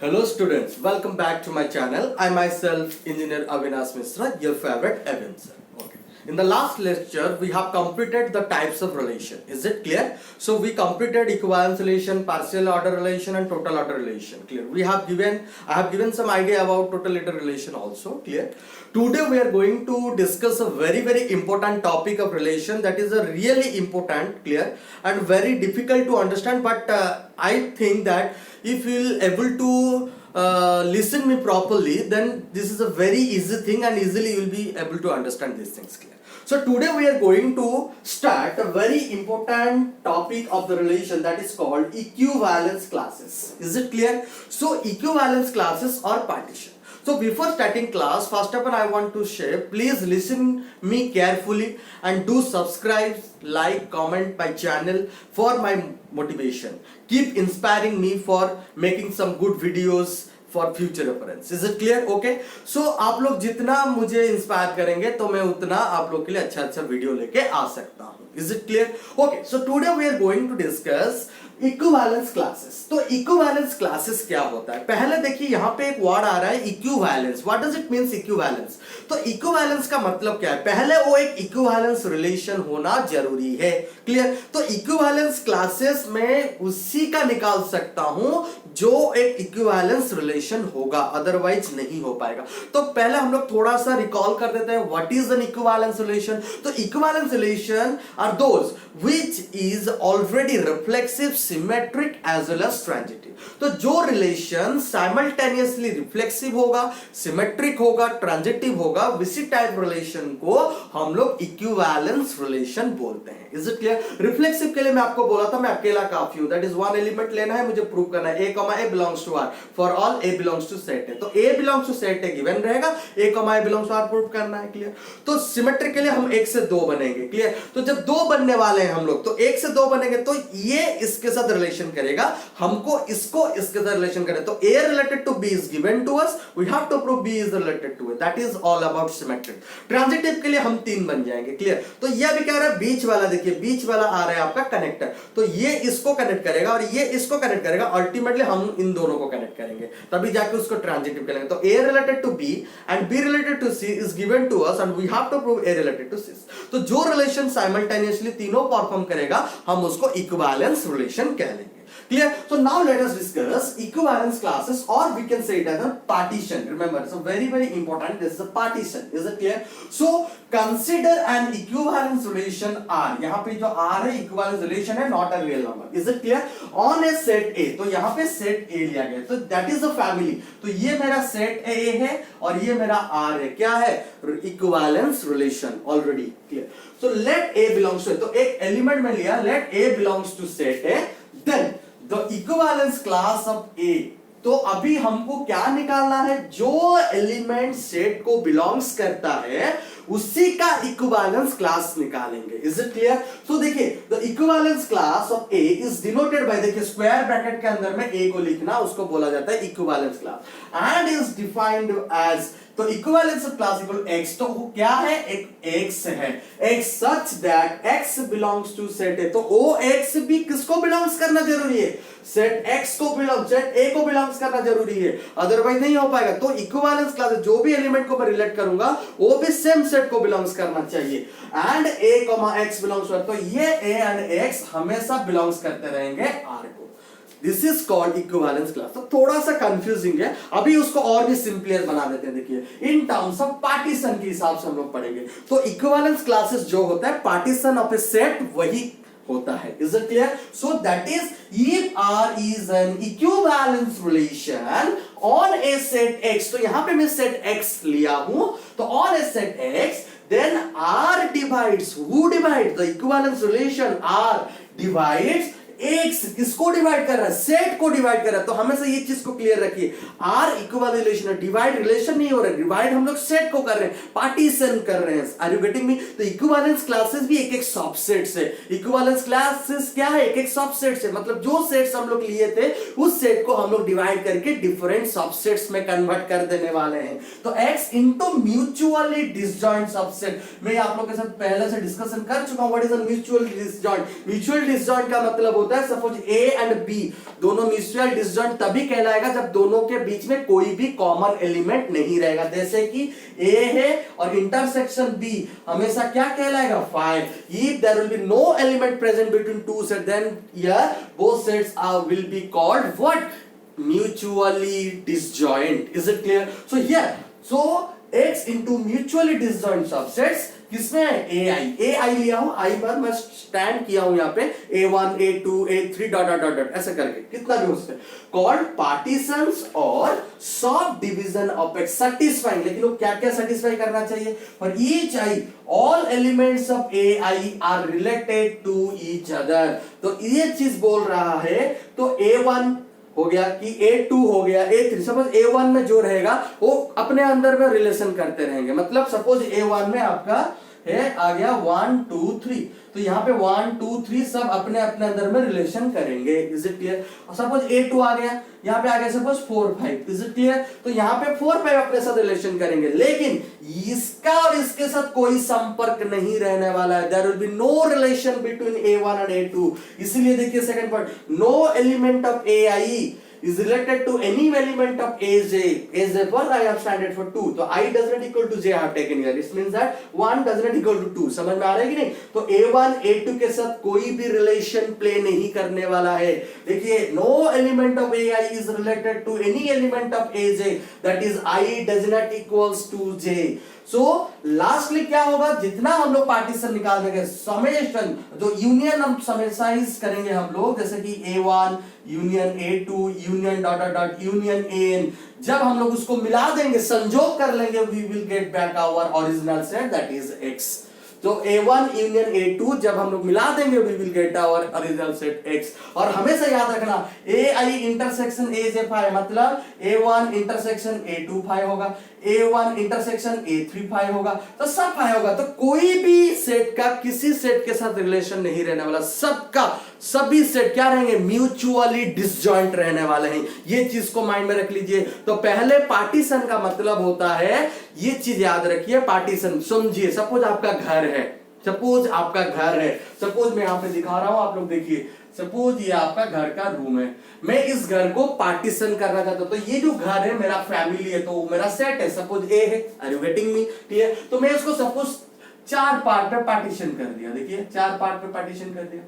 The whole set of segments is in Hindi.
Hello students, welcome back to my channel. I myself, Engineer Avinash Mishra, your favorite Evan sir. Okay. In the last lecture, we have completed the types of relation. Is it clear? So we completed equivalence relation, partial order relation, and total order relation. Clear? I have given some idea about total order relation also. Clear? Today we are going to discuss a very important topic of relation that is a really important, clear, and very difficult to understand. But I think that if you will able to listen me properly, then this is a very easy thing and easily you will be able to understand these things clear. So today we are going to start a very important topic of the relation that is called equivalence classes. Is it clear? So equivalence classes or partition. So before starting class, first of all I want to share, please listen me carefully and do subscribe, like, comment my channel for my motivation. Keep inspiring me for making some good videos for future reference. Is it clear? Okay. So आप लोग जितना मुझे इंस्पायर करेंगे तो मैं उतना आप लोग के लिए अच्छा वीडियो लेके आ सकता हूँ. Is it clear? Okay. So today we are going to discuss equivalence classes. तो इक्विवेलेंस क्लासेस क्या होता है? पहले देखिए यहाँ पे एक वर्ड आ रहा है equivalence. What does it means equivalence? तो इक्विवेलेंस का मतलब क्या है? पहले वो एक इक्विवेलेंस रिलेशन होना जरूरी है. क्लियर? तो इक्विवेलेंस क्लासेस में उसी का निकाल सकता हूं जो एक इक्विवेलेंस रिलेशन होगा, अदरवाइज नहीं हो पाएगा. तो पहले हम लोग थोड़ा सा रिकॉल कर देते हैं what is an equivalence relation. तो equivalence relation are those which is already reflexive, symmetric as well as transitive. तो जो रिलेशन साइमल्टेनियसली रिफ्लेक्सिव होगा, सिमेट्रिक होगा, ट्रांजिटिव होगा, इसी टाइप रिलेशन को हम लोग इक्विवेलेंस रिलेशन बोलते हैं. Is it clear? रिफ्लेक्सिव के लिए मैं आपको बोला था मैं अकेला काफी हूं. दैट इज वन एलिमेंट लेना है, मुझे प्रूव करना है a belongs to r for all a belongs to set है. तो a बिलोंग्स टू सेट है गिवन रहेगा, a belongs to r prove करना है. क्लियर? तो सिमेट्रिक के लिए हम 1 से 2 बनेंगे. क्लियर? तो जब 2 बनने वाले हैं हम लोग, तो 1 से 2 बनेंगे तो ये इसके साथ रिलेशन करेगा, हमको इसको इसके साथ रिलेशन करें. तो a related to b is given to us, we have to prove b is related to a. That is all about symmetric. Transitive के लिए हम 3 बन जाएंगे. क्लियर? तो ये भी क्या रहा है? बीच वाला देखिए, बीच वाला आ रहा है आपका कनेक्टर. तो ये इसको कनेक्ट करेगा और ये इसको कनेक्ट करेगा. अल्टीमेटली हम इन दोनों को कनेक्ट करेंगे, तभी जाके उसको ट्रांजिटिव करेंगे. तो a related to b and b related to c is given to us and we have to prove a related to c. तो जो रिलेशन साइमल्टेनियसली तीनों परफॉर्म करेगा हम उसको इक्विवेलेंस रिलेशन कह लेंगे. Clear? So now let us discuss equivalence classes, or we can say it as a partition. Remember, it's a very important. This is a partition. Is it clear? So consider an equivalence relation R. यहाँ पे जो R है equivalence relation है, not a real number. Is it clear? On a set A. तो यहाँ पे set A लिया गया. तो that is a family. तो ये मेरा set A है और ये मेरा R है. क्या है? Equivalence relation already clear. So let A belongs to. तो एक एलिमेंट में लिया. Let A belongs to set A. Then the equivalence class of A. तो अभी हमको क्या निकालना है? जो एलिमेंट सेट को बिलोंग्स करता है उसी का इक्विवेलेंस क्लास निकालेंगे. Is it clear? सो देखिए, the equivalence class of A is denoted by, देखिए स्क्वायर ब्रैकेट के अंदर में ए को लिखना, उसको बोला जाता है equivalence class and is defined as. तो equivalence of class equal x. तो वो क्या है? एक x है. x such that x belongs to set A. तो ओ x भी किसको बिलोंग्स करना जरूरी है? सेट x को बिलोंग, सेट a को बिलोंग्स करना जरूरी है, अदरवाइज नहीं हो पाएगा. तो इक्विवेलेंस क्लास जो भी एलिमेंट को मैं रिलेट करूंगा वो भी सेम सेट को बिलोंग्स करना चाहिए. And a, x belongs to, तो ये a एंड x हमेशा बिलोंग्स करते रहेंगे r को. This is called equivalence class. तो थोड़ा सा कंफ्यूजिंग है, अभी उसको और भी सिंपलियर बना देते हैं. देखिए इन टर्म्स ऑफ पार्टीशन के हिसाब से हम लोग पढ़ेंगे. तो इक्विवेलेंस क्लासेस जो होता है पार्टीशन ऑफ ए सेट वही होता है. Is it clear? So that is if R is an equivalence relation on a set X. तो यहां पे मैं सेट X लिया हूं. तो on a set X then R divides. Who divides? The equivalence relation R divides x. किसको डिवाइड कर रहा है? सेट को डिवाइड कर रहा है. तो हमेशा ये चीज को क्लियर रखिए, आर इक्विवेलेंस रिलेशन है, डिवाइड रिलेशन नहीं हो रहा है. डिवाइड हम लोग सेट को कर रहे हैं, पार्टीशन कर रहे हैं. Are you getting me? तो इक्विवेलेंस क्लासेस भी एक सबसेट्स है. इक्विवेलेंस क्लासेस क्या है? एक सबसेट्स है. मतलब जो सेट्स हम लोग लिए थे उस सेट को हम लोग डिवाइड करके डिफरेंट सबसेट्स में कन्वर्ट कर देने वाले हैं. तो x into mutually disjoint subset. मैं आप लोगों के साथ पहले से डिस्कशन कर चुका हूं what is a mutual disjoint. Mutual disjoint का मतलब होता है सपोज ए एंड बी दोनों म्यूचुअल डिसजॉइंट तभी कहलाएगा जब दोनों के बीच में कोई भी कॉमन एलिमेंट नहीं रहेगा। जैसे कि ए है और इंटरसेक्शन बी हमेशा क्या कहलाएगा, five. If there will be no element present between two set then here both sets will be called what, mutually disjoint। is it clear? So here, so x into mutually disjoint subsets किसमें है, ai लिया हूं, आई पर मैं स्टैंड किया हूं यहाँ पे a1 a2 a3 dot dot dot ऐसे करके कितना भी हो सकता है, कॉल्ड पार्टीशंस और sub division of x satisfying. लेकिन वो क्या क्या सेटिस्फाई करना चाहिए, for each i all elements of ai are related to each other. तो ये चीज बोल रहा है, तो a1 हो गया कि A2 हो गया A3, सपोज A1 में जो रहेगा वो अपने अंदर में रिलेशन करते रहेंगे। मतलब सपोज A1 में आपका है आ गया 1 2 3, तो यहाँ पे 1 2 3 सब अपने अपने अंदर में रिलेशन करेंगे। Is it clear? Suppose A2 आ गया, यहाँ पे आ गया सपोज 4 5। Is it clear? तो यहाँ पे 4 5 अपने साथ रिलेशन करेंगे, लेकिन इसका और इसके साथ कोई संपर्क नहीं रहने वाला है। There will be no relation between A1 and A2। इसीलिए देखिए second point, no element of AI is related to any element of AJ for I have standard for 2, तो I does not equal to J I have taken here। This means that 1 does not equal to 2। समझ में आ रहा है कि नहीं? तो A1 A2 के साथ कोई भी रिलेशन प्ले नहीं करने वाला है। देखिए, no element of AI is related to any element of AJ, that is I does not equals to J। So lastly क्या होगा, जितना हम लोग पार्टीशन निकाल देंगे, समेशन जो यूनियन हम समेसाइज करेंगे हम लोग, जैसे कि A1 union A2 union dot dot dot union AN, जब हम लोग उसको मिला देंगे, संजोग कर लेंगे, we will get back our original set that is X। तो A1 यूनियन A2 जब हम लोग मिला देंगे, we will get our original set X। और हमेशा याद रखना, AI इंटरसेक्शन AJ 5 मतलब A1 इंटरसेक्शन A2 5 होगा, A1 इंटरसेक्शन A3 5 होगा, तो सब 5 होगा। तो कोई भी सेट का किसी सेट के साथ रिलेशन नहीं रहने वाला, सबका सभी सेट क्या रहेंगे, म्यूचुअली डिसजॉइंट रहने वाले हैं। ये चीज को माइंड में रख लीजिए। तो पहले पार्टीशन का मतलब होता है, ये चीज याद रखिए, पार्टीशन समझिए। सपोज आपका घर है, सपोज आपका घर है, सपोज मैं यहां पे दिखा रहा हूं, आप लोग देखिए, सपोज ये आपका घर का रूम है, मैं इस घर को पार्टीशन करना चाहता हूं। तो ये जो घर है मेरा फैमिली है, तो मेरा सेट है, सपोज ए है, आर यू गेटिंग मी? ठीक है, तो मैं इसको सपोज 4 पार्ट में पार्टीशन कर दिया। देखिए 4 पार्ट में पार्टीशन कर दिया।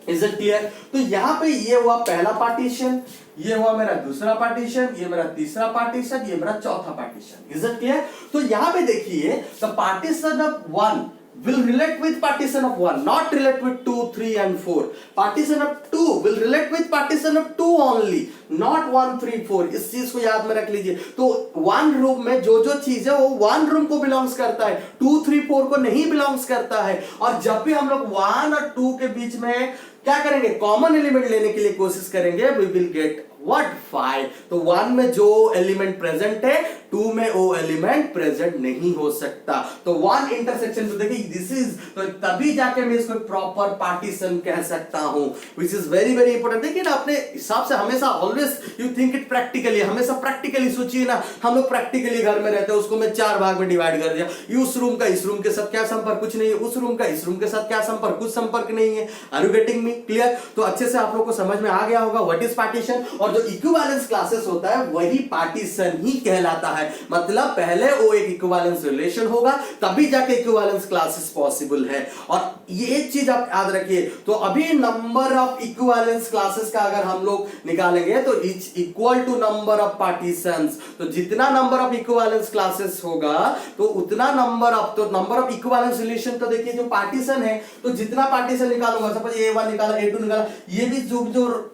Is it clear? तो यहां पे ये हुआ पहला पार्टीशन, ये हुआ मेरा दूसरा पार्टीशन, ये मेरा तीसरा पार्टीशन, ये मेरा चौथा पार्टीशन। Is it clear? तो यहां पे देखिए, the partition of 1 will relate with partition of 1, not relate with 2 3 and 4। partition of 2 will relate with partition of 2 only, not 1 3 4। इस चीज को याद में रख लीजिए। तो 1 रूम में जो जो चीज है वो 1 रूम को बिलोंग्स करता है, 2 3 4 को नहीं बिलोंग्स करता है। और जब भी हम लोग 1 और 2 के बीच में क्या करेंगे, कॉमन एलिमेंट लेने के लिए कोशिश करेंगे, we will get what 5। तो 1 में जो एलिमेंट प्रेजेंट है 2 में वो एलिमेंट प्रेजेंट नहीं हो सकता। तो 1 इंटरसेक्शन तो देखिए दिस इज, तो तभी जाके मैं इसको प्रॉपर पार्टीशन कह सकता हूं, which is very very important. देखिए ना, अपने हिसाब से हमेशा always you think it practically, हमेशा प्रैक्टिकली सोचिए ना। हम लोग प्रैक्टिकली घर में रहते हैं, उसको मैं 4 भाग में डिवाइड कर दिया, उस रूम का इस रूम के साथ क्या संपर्क, कुछ नहीं है, उस रूम का इस रूम के साथ क्या संपर्क, कुछ संपर्क नहीं है। Are you getting me? Clear? तो अच्छे से आप लोग को समझ में आ गया होगा व्हाट इज पार्टीशन। और जो इक्विवेलेंस क्लासेस होता है वही पार्टीशन ही कहलाता है। मतलब पहले वो एक इक्विवेलेंस रिलेशन होगा, तभी जाके इक्विवेलेंस क्लासेस पॉसिबल है। और ये चीज आप याद रखिए। तो अभी नंबर ऑफ इक्विवेलेंस क्लासेस का अगर हम लोग निकालेंगे तो each equal to number of partitions. तो जितना नंबर ऑफ इक्विवेलेंस क्लासेस होगा तो उतना नंबर ऑफ इक्विवेलेंस रिलेशन। तो देखिए जो पार्टीशन है, तो जितना पार्टीशन निकालूंगा, सपोज A1 निकाला, A2 निकाला, ये भी जो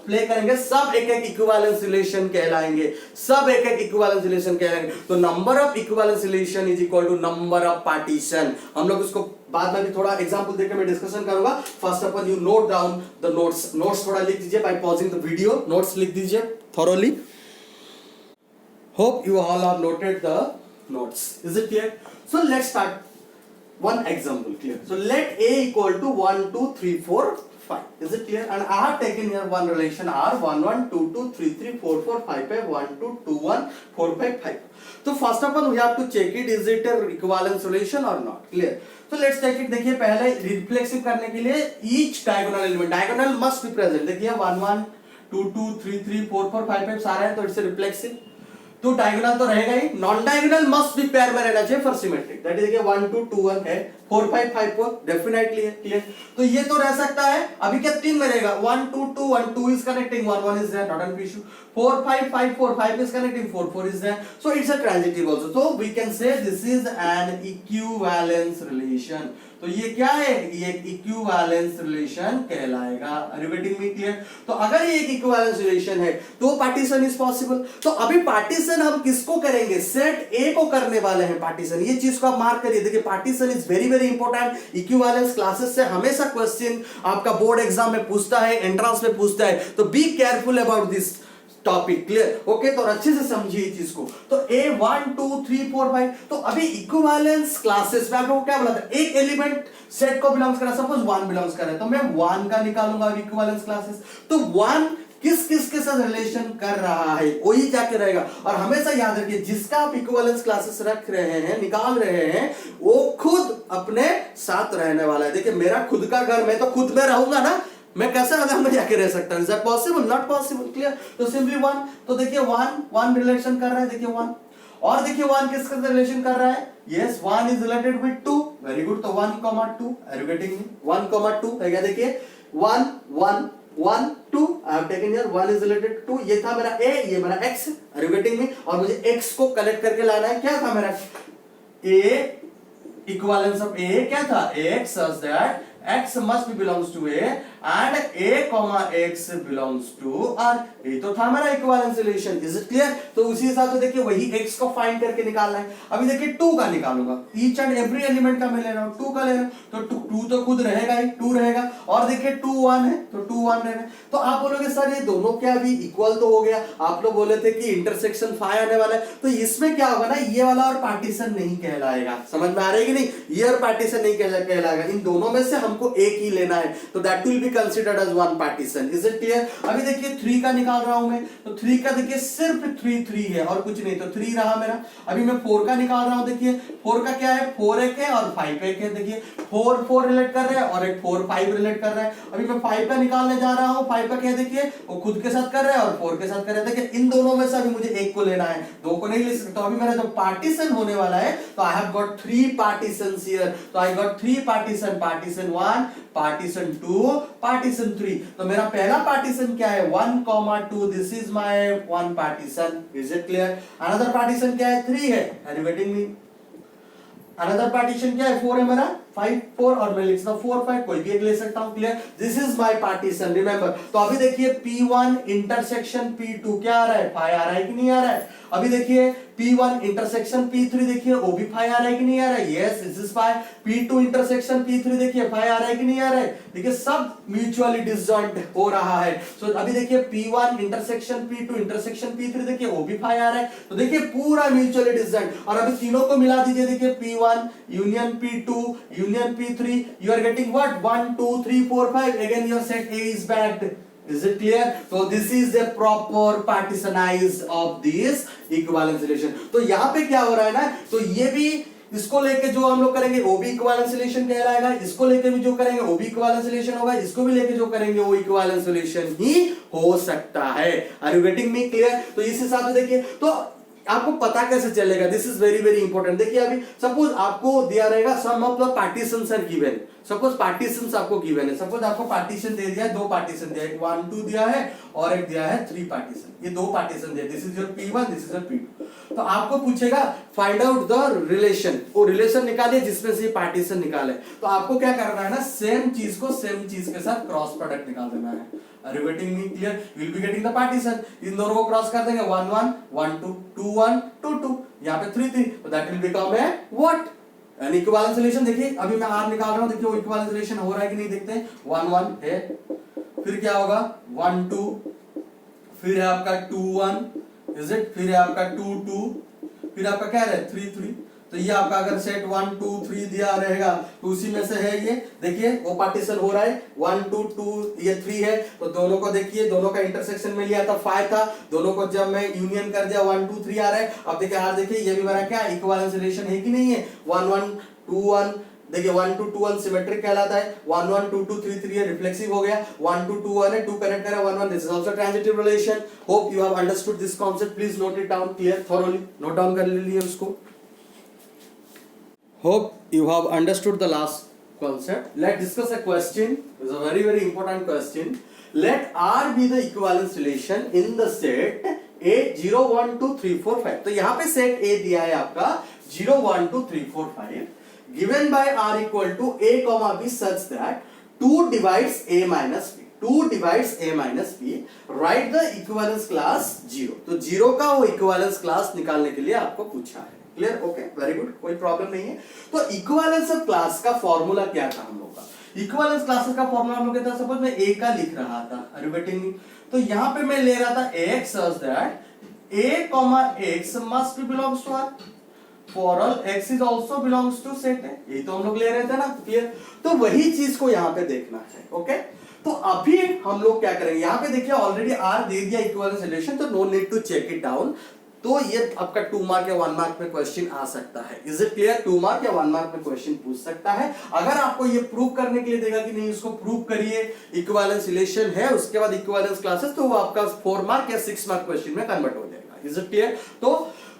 प्ले करेंगे सब एक एक इक्विवेलेंस रिलेशन कहलाएंगे, सब एक एक इक्विवेलेंस रिलेशन कहलाएंगे। तो number of equivalence relation is equal to number of partition. हम लोग इसको बाद में भी थोड़ा एग्जांपल देकर मैं डिस्कशन करूंगा। First of all you note down the notes थोड़ा लिख दीजिए by pausing the video, notes लिख दीजिए thoroughly। Hope you all have noted the notes। Is it clear? So let's start one example। Clear? So let A equal to 1 2 3 4 5. Is it clear? And I have taken here one relation R 1 1 2 2 3 3 4 4 5 5 1 2 2 1 4 5 5. So first of all we have to check it, is it a equivalence relation or not? Clear? So let's take it. देखिए पहले रिफ्लेक्सिव करने के लिए each diagonal element, diagonal must be present. देखिए 1 1 2 2 3 3 4 4 5 5 सारे हैं तो इट्स रिफ्लेक्सिव. तो डायगोनल तो रहेगा ही, नॉन डायगोनल मस्ट भी पेयर में रहना चाहिए फॉर सिमेट्रिक. दैट इज देखिए 1 2 2 1 है, 4 5 5 4 डेफिनेटली है. क्लियर? तो ये तो रह सकता है. अभी क्या 3 में रहेगा 1 2 2 1 2 is connecting 1 1 is there, not an issue. 4 5 5 4 5 is connecting 4 4 is there. So it's a transitive also. So we can say this is an equivalence relation. तो ये क्या है? ये एक इक्विवेलेंस रिलेशन कहलाएगा. Are you getting me? Clear? तो अगर ये एक इक्विवेलेंस रिलेशन है तो पार्टीशन इज पॉसिबल. तो अभी पार्टीशन हम किसको करेंगे? सेट ए को करने वाले हैं पार्टीशन. ये चीज को आप मार्क करिए. देखिए partition is very very important. Equivalence classes से हमेशा क्वेश्चन आपका बोर्ड एग्जाम में पूछता है, एंट्रेंस में पूछता है. तो be careful about this topic. Clear? Okay, तो अच्छे से समझिए चीज को. तो ए 1 2 3 4 5. तो अभी इक्विवेलेंस क्लासेस में आप लोगों को क्या बोला था? एक एलिमेंट सेट को बिलोंग्स कर रहा है, सपोज 1 बिलोंग्स कर रहा है तो मैं 1 का निकालूंगा इक्विवेलेंस क्लासेस. तो 1 किस किस के साथ रिलेशन कर रहा है वही जाके रहेगा. और हमेशा याद रखिए जिसका आप इक्विवेलेंस क्लासेस रख रहे हैं, निकाल रहे हैं, वो खुद अपने साथ रहने वाला है. देखिए मेरा खुद का घर, मैं तो खुद में रहूंगा ना, मैं कैसे अगर में जाके रह सकता हूं? Is that possible? Not possible. Clear? तो सिंपली 1. तो देखिए 1 रिलेशन कर रहा है. देखिए 1 और देखिए 1 किसके साथ रिलेशन कर रहा है? Yes, 1 is related with 2. Very good. तो 1 2. आर यू गेटिंग मी? 1 2 है क्या? देखिए 1 1 1 2. I have taken here 1 is related to. ये था मेरा a, ये मेरा x. Are you getting me? और मुझे x को कलेक्ट करके लाना है. क्या था मेरा a? इक्विवेलेंस ऑफ a क्या था? x such that x must be belongs to a and a comma x belongs to r. ये तो था मेरा equivalence relation. Is it clear? तो उसी हिसाब से देखिए वही x को फाइंड करके निकालना है. अभी देखिए 2 का निकालूंगा. ईच एंड एवरी एलिमेंट का मैं ले रहा हूं. 2 का ले रहा हूं तो 2 तो खुद रहेगा ही, 2 रहेगा. और देखिए 2 1 है तो 2 1 रहेगा. तो आप बोलोगे सर ये दोनों क्या अभी इक्वल तो हो गया? आप लोग बोले थे कि इंटरसेक्शन 5 आने वाला है. तो इसमें क्या होगा ना, ये वाला और पार्टीशन नहीं कहलाएगा. समझ में आ रही है कि नहीं? ये और पार्टीशन नहीं कहलाएगा. इन दोनों में से हमको एक ही लेना है. तो that will be considered as one partition. Is it clear? अभी देखिए 3 का निकाल रहा हूं मैं. तो 3 का देखिए सिर्फ 3 है और कुछ नहीं. तो 3 रहा मेरा. अभी मैं 4 का निकाल रहा हूं. देखिए 4 का क्या है? 4 एक है और 5 एक है. देखिए 4 4 रिलेट कर रहे हैं और एक 4 5 रिलेट कर रहा है. अभी मैं 5 का निकालने जा रहा हूं. 5 का क्या है? देखिए वो खुद के साथ कर रहा है और 4 के साथ कर रहा है. देखिए इन दोनों में से अभी मुझे एक को लेना है, 2 को नहीं ले सकता. तो अभी मेरा जब पार्टीशन होने वाला है तो I have got 3 partitions here. तो I got 3 partition. Partition 1, partition 2, partition 3. तो मेरा पहला पार्टीशन क्या है? 1 2. This is my one partition. Is it clear? Another partition क्या है? 3 है. Are you getting me? Another partition क्या है? 4 है मेरा. 5 4 और मैं लिखता हूं 4 5, कोई भी एक ले सकता हूं. Clear? This is my partition. Remember. तो अभी देखिए P1 इंटरसेक्शन P2 क्या आ रहा है? 5 आ रहा है कि नहीं आ रहा है? अभी देखिए P1 इंटरसेक्शन P3 देखिए वो भी 5 आ रहा है कि नहीं आ रहा है? Yes, this is 5. P2 intersection P3 देखिए 5 आ रहा है कि नहीं आ रहा है? देखिए सब म्यूचुअली डिसजॉइंट हो रहा है. सो अभी देखिए P1 intersection P2 intersection P3 देखिए वो भी 5 आ रहा है. तो देखिए पूरा म्यूचुअली डिसजॉइंट. और अभी तीनों को मिला दीजिए. देखिए P1 union P2 union P3, you are getting what? 1 2 3 4 5. Again your set A is backed. Is it clear? So this is a proper partitionized of this equivalence relation. तो यहाँ पे क्या हो रहा है ना, तो ये भी इसको लेके जो हम लोग करेंगे वो भी इक्विवेलेंस रिलेशन कहलाएगा. इसको लेके भी जो करेंगे वो भी इक्विवेलेंस रिलेशन होगा. इसको भी लेके जो करेंगे वो इक्विवेलेंस रिलेशन ही हो सकता है. Are you getting me? Clear? तो इस हिसाब से देखिए तो आपको पता कैसे चलेगा? This is very very important. देखिए अभी सपोज आपको दिया रहेगा some of the partitions are given. Suppose partitions आपको गिवन है. सपोज आपको पार्टीशन दे दिया है, 2 पार्टीशन दिया है, एक 1 2 दिया है और एक दिया है 3 पार्टीशन. ये 2 पार्टीशन दिया. This is your P1, this is your P2. तो आपको पूछेगा फाइंड आउट द रिलेशन. वो रिलेशन निकालिए जिसमें से ये पार्टीशन निकाले. तो आपको क्या करना है ना, सेम चीज को सेम चीज के साथ क्रॉस प्रोडक्ट निकाल देना है. Are you getting me? Clear? You will be getting the partition. इन दोनों को क्रॉस कर देंगे. 1 1 1 2 2 1 2 2. यहाँ पे 3 3. तो that will become a what? An equivalence relation. देखिए अभी मैं R निकाल रहा हूँ. देखिए वो equivalence relation हो रहा है कि नहीं देखते हैं. 1 1 है. फिर क्या होगा? 1 2. फिर है आपका 2 1. Is it? फिर है आपका 2 2. फिर आपका क्या है? 3 3. तो ये आपका अगर सेट 1 2 3 दिया रहेगा तो उसी में से है ये, देखिए वो पार्टीशन हो रहा है 1 2 2 ये 3 है, तो दोनों को देखिए, दोनों का इंटरसेक्शन में लिया था 5 था, दोनों को जब मैं यूनियन कर दिया 1 2 3 आ रहा है। अब देखिए यार, देखिए ये भी मेरा क्या इक्विवेलेंस रिलेशन है कि नहीं है, 1 1 2 1, देखिए 1 2 2 1 सिमेट्रिक कहलाता है, 1 1 2 2 3 3 ये रिफ्लेक्सिव हो गया, 1 2 2 1 है, 2 कनेक्ट करा 1 1, this is also transitive relation. Hope you have understood this concept, please note it down clear thoroughly, note down कर लीजिए उसको। Hope you have understood the last concept. Let's discuss a question. It's a very very important question. Let R be the equivalence relation in the set A 0 1 2 3 4 5. तो यहाँ पे set A दिया है आपका 0 1 2 3 4 5 given by R equal to A comma B such that 2 divides A minus B. 2 divides A minus B. Write the equivalence class 0. तो 0 का वो equivalence class निकालने के लिए आपको पूछा है। क्लियर? ओके, वेरी गुड, कोई प्रॉब्लम नहीं है। तो इक्विवेलेंस ऑफ क्लास का फॉर्मूला क्या था हम लोग का? इक्विवेलेंस क्लासेस का फॉर्मूला हम लोग कहते हैं, सपोज मैं ए का लिख रहा था, रिपीटिंग, तो यहां पे मैं ले रहा था x such that a x must belongs to R for all x is also belongs to set है, यही तो हम लोग ले रहे थे ना। क्लियर? तो वही चीज को यहाँ पे देखना है। ओके, तो अभी हम लोग क्या करेंगे, यहाँ पे देखिए ऑलरेडी R दे दिया इक्विवेलेंस रिलेशन, तो no need to check it down. तो ये आपका 2 मार्क या 1 मार्क में क्वेश्चन आ सकता है। Is it clear? 2 मार्क या 1 मार्क में क्वेश्चन पूछ सकता है। अगर आपको ये प्रूव करने के लिए देगा कि नहीं, इसको प्रूव करिए इक्विवेलेंस रिलेशन है, उसके बाद इक्विवेलेंस क्लासेस, तो वो आपका 4 मार्क या 6 मार्क क्वेश्चन में कन्वर्ट हो जाएगा। Is it clear? तो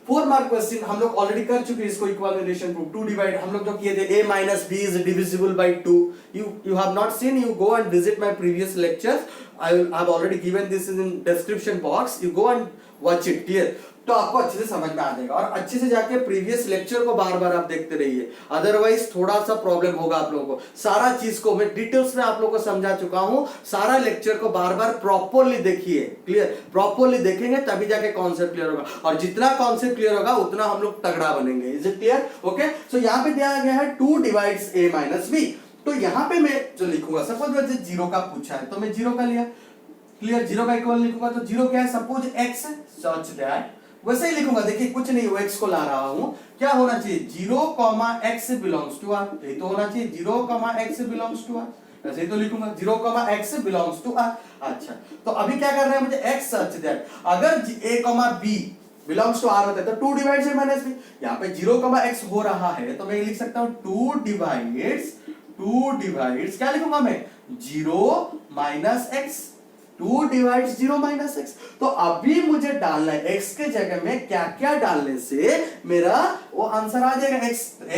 4 मार्क क्वेश्चन हम लोग ऑलरेडी कर चुके हैं इसको, इक्विवेलेंस रिलेशन प्रूफ। 2 डिवाइड हम लोग जो किए थे, a minus b is divisible by 2. You have not seen, you go and visit my previous lectures. I have already given this in description box. You go and watch it. Clear? तो आपको अच्छे से समझ में आ जाएगा, और अच्छे से जाके प्रीवियस लेक्चर को बार बार आप देखते रहिए, अदरवाइज थोड़ा सा प्रॉब्लम होगा आप लोगों को। सारा चीज को मैं डिटेल्स में आप लोगों को समझा चुका हूं, सारा लेक्चर को बार बार प्रॉपरली देखिए। क्लियर? प्रॉपरली देखेंगे तभी जाके कॉन्सेप्ट क्लियर होगा, और जितना कॉन्सेप्ट क्लियर होगा उतना हम लोग तगड़ा बनेंगे। Is it clear? ओके, सो यहाँ पे दिया गया है 2 डिवाइड्स a माइनस b। तो यहाँ पे मैं जो लिखूंगा, सपोज मुझे 0 का पूछा है तो मैं 0 का लिया। क्लियर? 0 का इक्वल लिखूंगा, तो 0 क्या है, सपोज x है, सच दैट वैसे ही लिखूंगा। देखिए कुछ नहीं, वो x को ला रहा हूं, क्या होना चाहिए, 0, x बिलोंग्स टू R, यही तो होना चाहिए, 0, x बिलोंग्स टू R, ऐसे ही तो लिखूंगा, 0, x बिलोंग्स टू R। अच्छा, तो अभी क्या कर रहे हैं मुझे, x सच दैट अगर a, b belongs to R होता है तो 2 डिवाइड्स a माइनस b। यहाँ पे 0, x हो रहा है तो मैं लिख सकता हूं 2 डिवाइड्स क्या लिखूंगा मैं, 0 minus x, 2 divides 0 minus x। तो अभी मुझे डालना है x के जगह में क्या क्या डालने से मेरा वो आंसर आ जाएगा।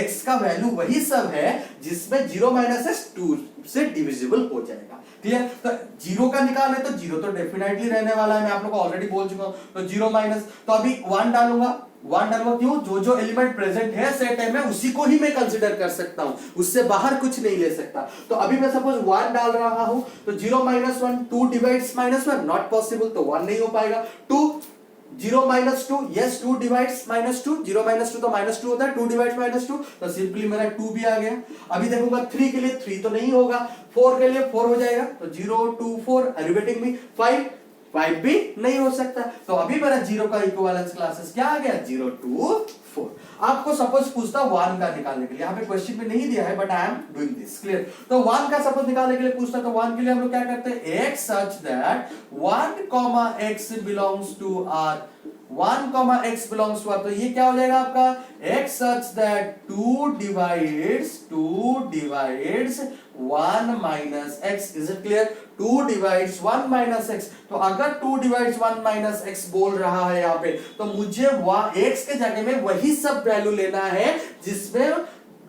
x का वैल्यू वही सब है जिसमें 0 माइनस x 2 से डिविजिबल हो जाएगा। क्लियर? तो 0 का निकाले तो 0 तो डेफिनेटली रहने वाला है, मैं आप लोगों को ऑलरेडी बोल चुका हूं। तो 0 माइनस, तो अभी 1 डालूंगा, क्यों, जो एलिमेंट प्रेजेंट है सेट है में उसी को ही मैं कंसीडर कर सकता हूं, उससे बाहर कुछ नहीं ले सकता। तो अभी मैं सपोज 1 डाल रहा हूं, तो 0 minus 1, 2 divides minus 1, not possible, तो 1 नहीं हो पाएगा। 2, 0 minus 2, yes, 2 divides minus 2, 0 minus 2 तो माइनस 2 होता है, 2 डिवाइड्स माइनस 2, तो सिंपली मेरा 2 भी आ गया। अभी देखूंगा 3 के लिए 3 तो नहीं होगा, 4 के लिए 4 हो जाएगा, तो 0 2 4, रिपीटिंग मी 5 भी नहीं हो सकता। तो अभी मेरा 0 का इक्विवेलेंस क्लासेस क्या आ गया, 0 2 4। आपको सपोज पूछता 1 का निकालने के लिए, यहाँ पे क्वेश्चन में नहीं दिया है but I am doing this. Clear? तो 1 का सपोज निकालने के लिए पूछता, तो 1 के लिए हम लोग क्या करते हैं, x such that 1, x belongs to R, 1, x belongs to R। तो ये क्या हो जाएगा आपका, x such that 2 divides 1 minus x। Is it clear? 2 divides 1 minus x। तो अगर 2 डिवाइड्स 1 माइनस x बोल रहा है यहाँ पे, तो मुझे x के जगह में वही सब वैल्यू लेना है जिसमें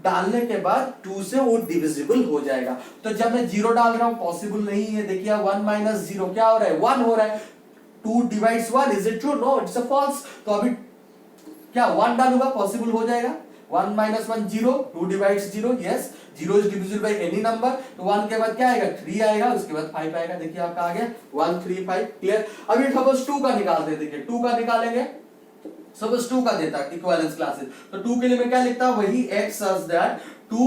डालने के बाद 2 से वो डिविजिबल हो जाएगा। तो जब मैं 0 डाल रहा हूं पॉसिबल नहीं है, देखिए 1 माइनस 0 क्या हो रहा है, 1 हो रहा है। 2 divides 1, is it true? No, it's a false. तो अभी क्या 1 डालूंगा, पॉसिबल हो जाएगा। 1 minus 1 0, 2 divides 0, yes, 0 is divisible by any number. तो 1 के बाद क्या आएगा, 3 आएगा, उसके बाद 5 आएगा। देखिए आपका आ गया 1 3 5। क्लियर? अभी सपोज 2 का निकालते हैं, देखिए 2 का निकालेंगे, सपोज 2 का देता इक्विवेलेंस क्लासेस, तो 2 के लिए मैं क्या लिखता हूं, वही x such that 2,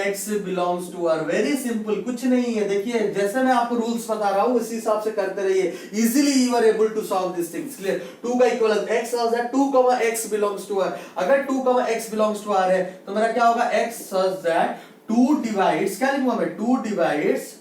x belongs to R. Very simple, कुछ नहीं है। देखिए जैसे मैं आपको रूल्स बता रहा हूं उसी हिसाब से करते रहिए, easily you are able to solve this things. Clear? 2 का equivalence x such that 2, x belongs to R. अगर 2, x बिलोंग्स टू आर है तो मेरा क्या होगा, x सच दैट 2 डिवाइड्स, क्या लिखूंगा मैं, 2 divides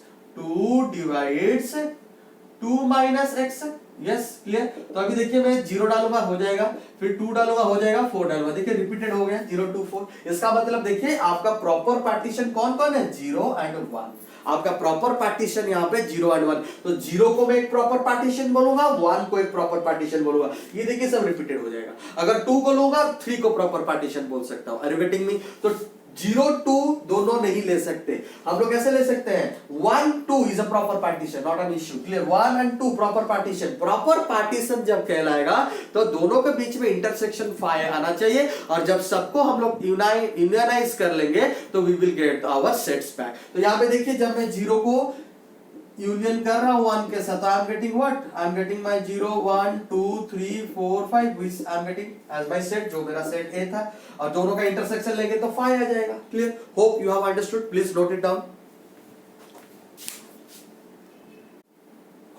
2 minus x। Yes, clear? तो अभी देखिए मैं 0 डालूंगा हो जाएगा, फिर 2 डालूंगा हो जाएगा, 4 डालूंगा, देखिए रिपीटेड हो गया 0 2 4। इसका मतलब देखिए आपका प्रॉपर पार्टीशन कौन कौन है, 0 एंड 1। आपका प्रॉपर पार्टीशन यहाँ पे 0 एंड 1। तो 0 को मैं एक प्रॉपर पार्टीशन बोलूंगा, 1 को एक प्रॉपर पार्टीशन बोलूंगा। ये देखिए सब रिपीटेड हो जाएगा। अगर 2 को लूंगा 3 को प्रॉपर पार्टीशन बोल सकता हूं। Are you getting me? तो 0 2 दोनों नहीं ले सकते, हम लोग कैसे ले सकते हैं, 1 2 is a proper partition, not an issue. Clear? 1 and 2 proper partition. Proper partition जब कहलाएगा तो दोनों के बीच में इंटरसेक्शन फाई आना चाहिए, और जब सबको हम लोग यूनियनाइज कर लेंगे तो we will get our sets back. तो यहां पे देखिए जब मैं 0 को यूनियन कर रहा हूं 1 के साथ, I am getting what, I am getting my 0 1 2 3 4 5 which I am getting as my set, जो मेरा सेट ए था, और दोनों का इंटरसेक्शन लेंगे तो 5 आ जाएगा। Clear? Hope you have understood. Please note it down.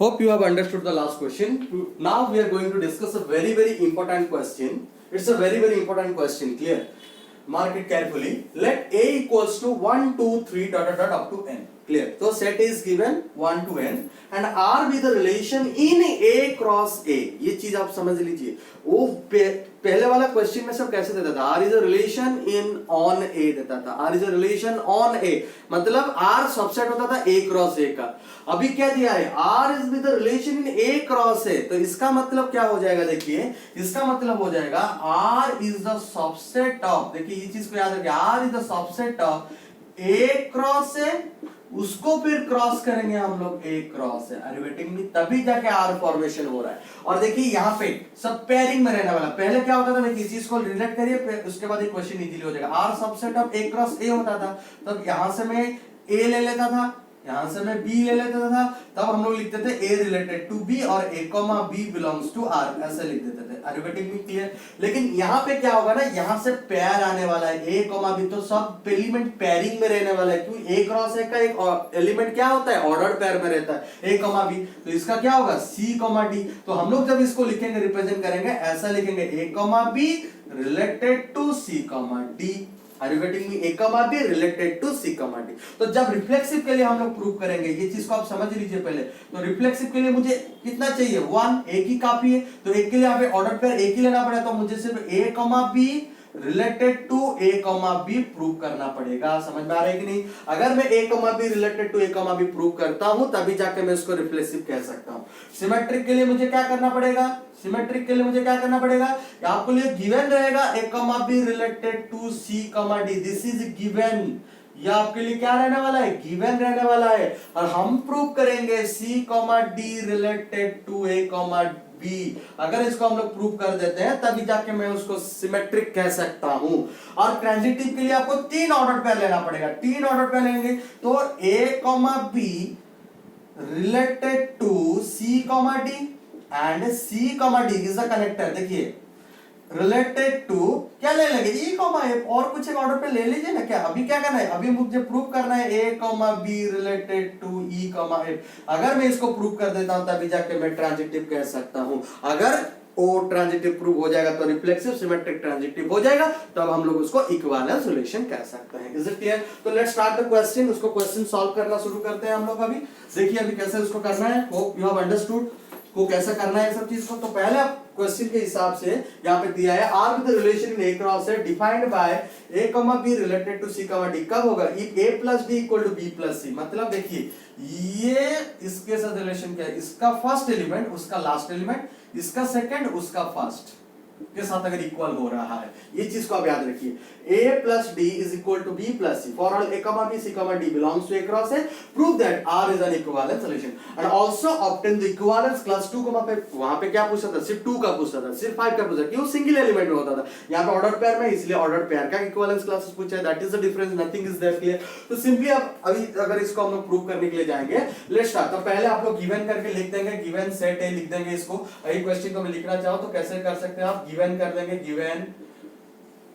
Hope you have understood the last question. Now we are going to discuss a very important question. It's a very important question. Clear? Mark it carefully. Let a equals to 1 2 3 dot dot dot up to n. Clear? So set is given 1 to n and R with the relation in A cross A. ये चीज आप समझ लीजिए। वो पहले वाला क्वेश्चन में सब कैसे देता था, R is a relation in on A देता था। R is a relation on A मतलब R सबसेट होता था A क्रॉस A का। अभी क्या दिया है, R is with the relation in A cross A। तो इसका मतलब क्या हो जाएगा, देखिए इसका मतलब हो जाएगा R is the subset of, देखिए ये चीज को याद रखिए, R is the subset of A cross A, उसको फिर क्रॉस करेंगे हम लोग A क्रॉस है, तभी जाके R फॉर्मेशन हो रहा है। और देखिए यहाँ पे सब पेयरिंग में रहने वाला। पहले क्या होता था, देखिए इस चीज को रिलेट करिए, उसके बाद एक क्वेश्चन इजीली हो जाएगा। R subset of A cross A होता था, तब यहां से मैं A ले लेता था, यहां से मैं B ले लेता था, तब हम लोग लिखते थे A रिलेटेड टू B और A, B belongs to R, ऐसे लिख देते थे। Are you getting me? Clear? लेकिन यहाँ पे क्या होगा ना, यहाँ से पेयर आने वाला है A, B, तो सब एलिमेंट पेयरिंग में रहने वाला है, क्योंकि A क्रॉस A का एक एलिमेंट क्या होता है, ऑर्डर्ड पेयर में रहता है, A, B। तो इसका क्या होगा, C, D। तो हम लोग जब इसको लिखेंगे, रिप्रेजेंट करेंगे, ऐसा लिखेंगे A, B related to C, D। Are you getting me? A, B related to C, D। तो जब रिफ्लेक्सिव के लिए हम लोग प्रूव करेंगे, ये चीज को आप समझ लीजिए पहले। तो रिफ्लेक्सिव के लिए मुझे कितना चाहिए, 1, एक ही काफी है। तो एक के लिए यहाँ पे ऑर्डर पेयर एक ही लेना पड़ेगा, तो मुझे सिर्फ A, B related to A, B prove करना पड़ेगा। समझ में आ रहा है कि नहीं? अगर मैं A, B related to A, B prove करता हूं तभी जाके मैं इसको रिफ्लेक्सिव कह सकता हूं। सिमेट्रिक के लिए मुझे क्या करना पड़ेगा, सिमेट्रिक के लिए मुझे क्या करना पड़ेगा, आपको लिए गिवन रहेगा A, B related to C, D। This is given, यह आपके लिए क्या रहने वाला है, गिवन रहने वाला है। और हम प्रूव करेंगे C, D related to A, B। अगर इसको हम लोग प्रूव कर देते हैं तभी जाके मैं उसको सिमेट्रिक कह सकता हूं। और ट्रांजिटिव के लिए आपको 3 ऑर्डर पेयर लेना पड़ेगा। 3 ऑर्डर पेयर लेंगे तो A, B related to C, D and C, D is the connector. देखिए रिलेटेड टू क्या ले लेंगे, E, F, और कुछ एक ऑर्डर पे ले लीजिए ना। क्या अभी क्या करना है, अभी मुझे प्रूव करना है A, B related to E, F। अगर मैं इसको प्रूव कर देता हूं तभी जाके मैं ट्रांजिटिव कह सकता हूं। अगर वो ट्रांजिटिव प्रूव हो जाएगा तो रिफ्लेक्सिव, सिमेट्रिक, ट्रांजिटिव हो जाएगा, तब हम लोग उसको इक्विवेलेंस रिलेशन कह सकते हैं। Is it clear? तो लेट्स स्टार्ट द क्वेश्चन। उसको क्वेश्चन सॉल्व करना शुरू करते हैं हम लोग। अभी देखिए अभी कैसे उसको करना है। होप यू हैव अंडरस्टूड को कैसे करना है सब चीज को। तो पहले आप क्वेश्चन के हिसाब से यहाँ पे दिया है R with relation in A cross है defined by A, B related to C, D। कब होगा, if A plus D equal to B plus C। मतलब देखिए ये इसके साथ रिलेशन क्या है, इसका फर्स्ट एलिमेंट उसका लास्ट एलिमेंट, इसका सेकंड उसका फर्स्ट के साथ अगर इक्वल हो रहा है, ये चीज को आप याद रखिए। A plus D is equal to B plus C for all A, B, C, D belongs to A cross A. Prove that R is an equivalent solution and also obtain the equivalence class 2, वहां पे क्या पूछा था, सिर्फ 2 का पूछा था, सिर्फ 5 का पूछा था, क्यों, सिंगल एलिमेंट में होता था। यहाँ पे ऑर्डर पेयर में, इसलिए ऑर्डर पेयर का इक्विवेलेंस क्लासेस पूछा है। That is the difference, nothing is there. Clear? तो सिंपली आप अभी अगर इसको हम लोग प्रूव करने के लिए जाएंगे, लेट्स स्टार्ट। तो पहले आप लोग गिवन करके लिख देंगे, गिवन सेट ए लिख देंगे। इसको यही क्वेश्चन को मैं लिखना चाहूँ तो कैसे कर सकते हैं आप, गिवन कर देंगे, given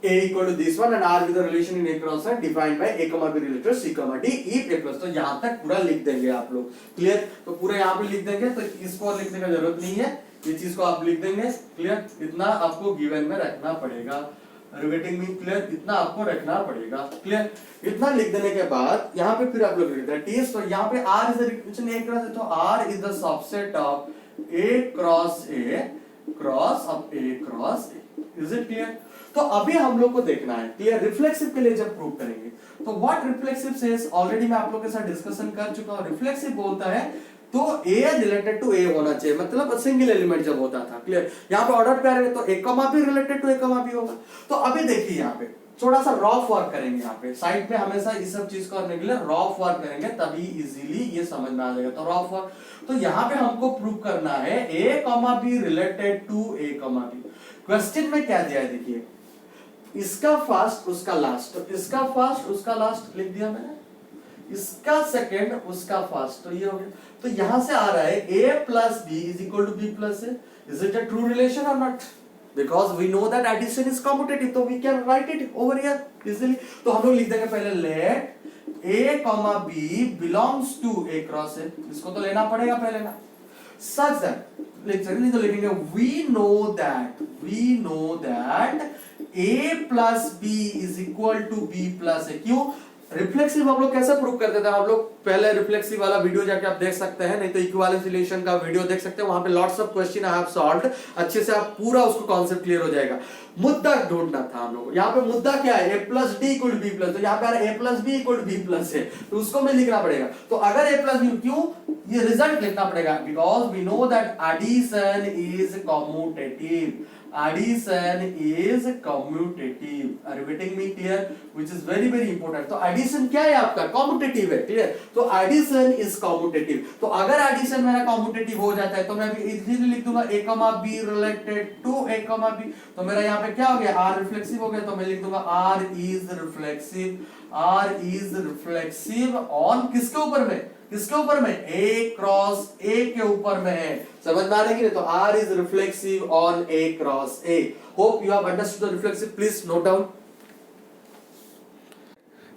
A equal to this one and R with the relation in A cross है defined by A comma B related C comma D if A plus। तो यहाँ तक पूरा लिख देंगे आप लोग, क्लियर। तो पूरा यहाँ पे लिख देंगे, तो इसको और लिखने का जरूरत नहीं है, ये चीज को आप लिख देंगे, क्लियर। इतना आपको गिवन में रखना पड़ेगा, रिवेटिंग में क्लियर, इतना आपको रखना पड़ेगा, क्लियर। इतना लिख देने के बाद यहाँ पे फिर आप लोग लिख दें टी, तो यहाँ पे R is relation A cross है, तो R is the subset of A cross A cross of A cross A। Is it clear? तो अभी हम लोग को देखना है, क्लियर, रिफ्लेक्सिव के लिए जब प्रूव करेंगे तो व्हाट रिफ्लेक्सिव सेज, ऑलरेडी मैं आप लोग के साथ डिस्कशन कर चुका हूं। रिफ्लेक्सिव बोलता है तो A रिलेटेड टू A होना चाहिए, मतलब सिंगल एलिमेंट जब होता था, क्लियर। यहाँ पे ऑर्डर पेयर है तो A comma B related to A comma B होगा। तो अभी देखिए यहाँ पे थोड़ा सा रॉफ वर्क करेंगे, यहाँ पे साइड पे हमेशा इस सब चीज को करने के लिए रॉफ वर्क करेंगे, तभी इजीली ये समझ में आ जाएगा। तो रॉफ वर्क, तो यहाँ पे हमको प्रूव करना है A comma B related to A comma B। Question में क्या दिया है देखिए, इसका फर्स्ट उसका लास्ट, तो इसका फर्स्ट उसका लास्ट लिख दिया मैंने, इसका सेकंड उसका फर्स्ट, तो ये हो गया। तो यहां से आ रहा है A plus B is equal to B plus A। Is it a true relation or not? Because we know that addition is commutative, तो we can write it over here easily. तो हम लोग लिख देंगे पहले let A comma B belongs to A cross A, इसको तो लेना पड़ेगा पहले ना, such that तो लिखेंगे we know that A plus B is equal to B plus A। क्यों? रिफ्लेक्सिव हम लोग कैसे प्रूव करते थे, हम लोग पहले रिफ्लेक्सिव वाला वीडियो जाके आप देख सकते हैं, नहीं तो इक्विवेलेंस रिलेशन का वीडियो देख सकते हैं, वहां पे lots of question I have solved, अच्छे से आप पूरा उसको कॉन्सेप्ट क्लियर हो जाएगा। मुद्दा ढूंढना था हम लोग, यहाँ पे मुद्दा क्या है, A plus D equal to B plus, तो यहाँ पे आ रहा है A plus B equal to B plus है, तो उसको में लिखना पड़ेगा। तो अगर A प्लस बी, क्यों ये रिजल्ट लिखना पड़ेगा, because we know that addition is commutative, addition is commutative, are you getting me clear, which is very very important। तो addition क्या है आपका, commutative है, क्लियर। तो addition is commutative, तो अगर addition मेरा commutative हो जाता है तो मैं अभी इजीली लिख दूंगा A comma B related to A comma B। तो मेरा यहाँ पे क्या हो गया, R रिफ्लेक्सिव हो गया, तो मैं लिख दूंगा R is reflexive on किसके ऊपर में, किसके ऊपर में, A क्रॉस A के ऊपर में है, समझ में आ रहा है कि नहीं? तो R is reflexive on A cross A। Hope you have understood the reflexive, please note down।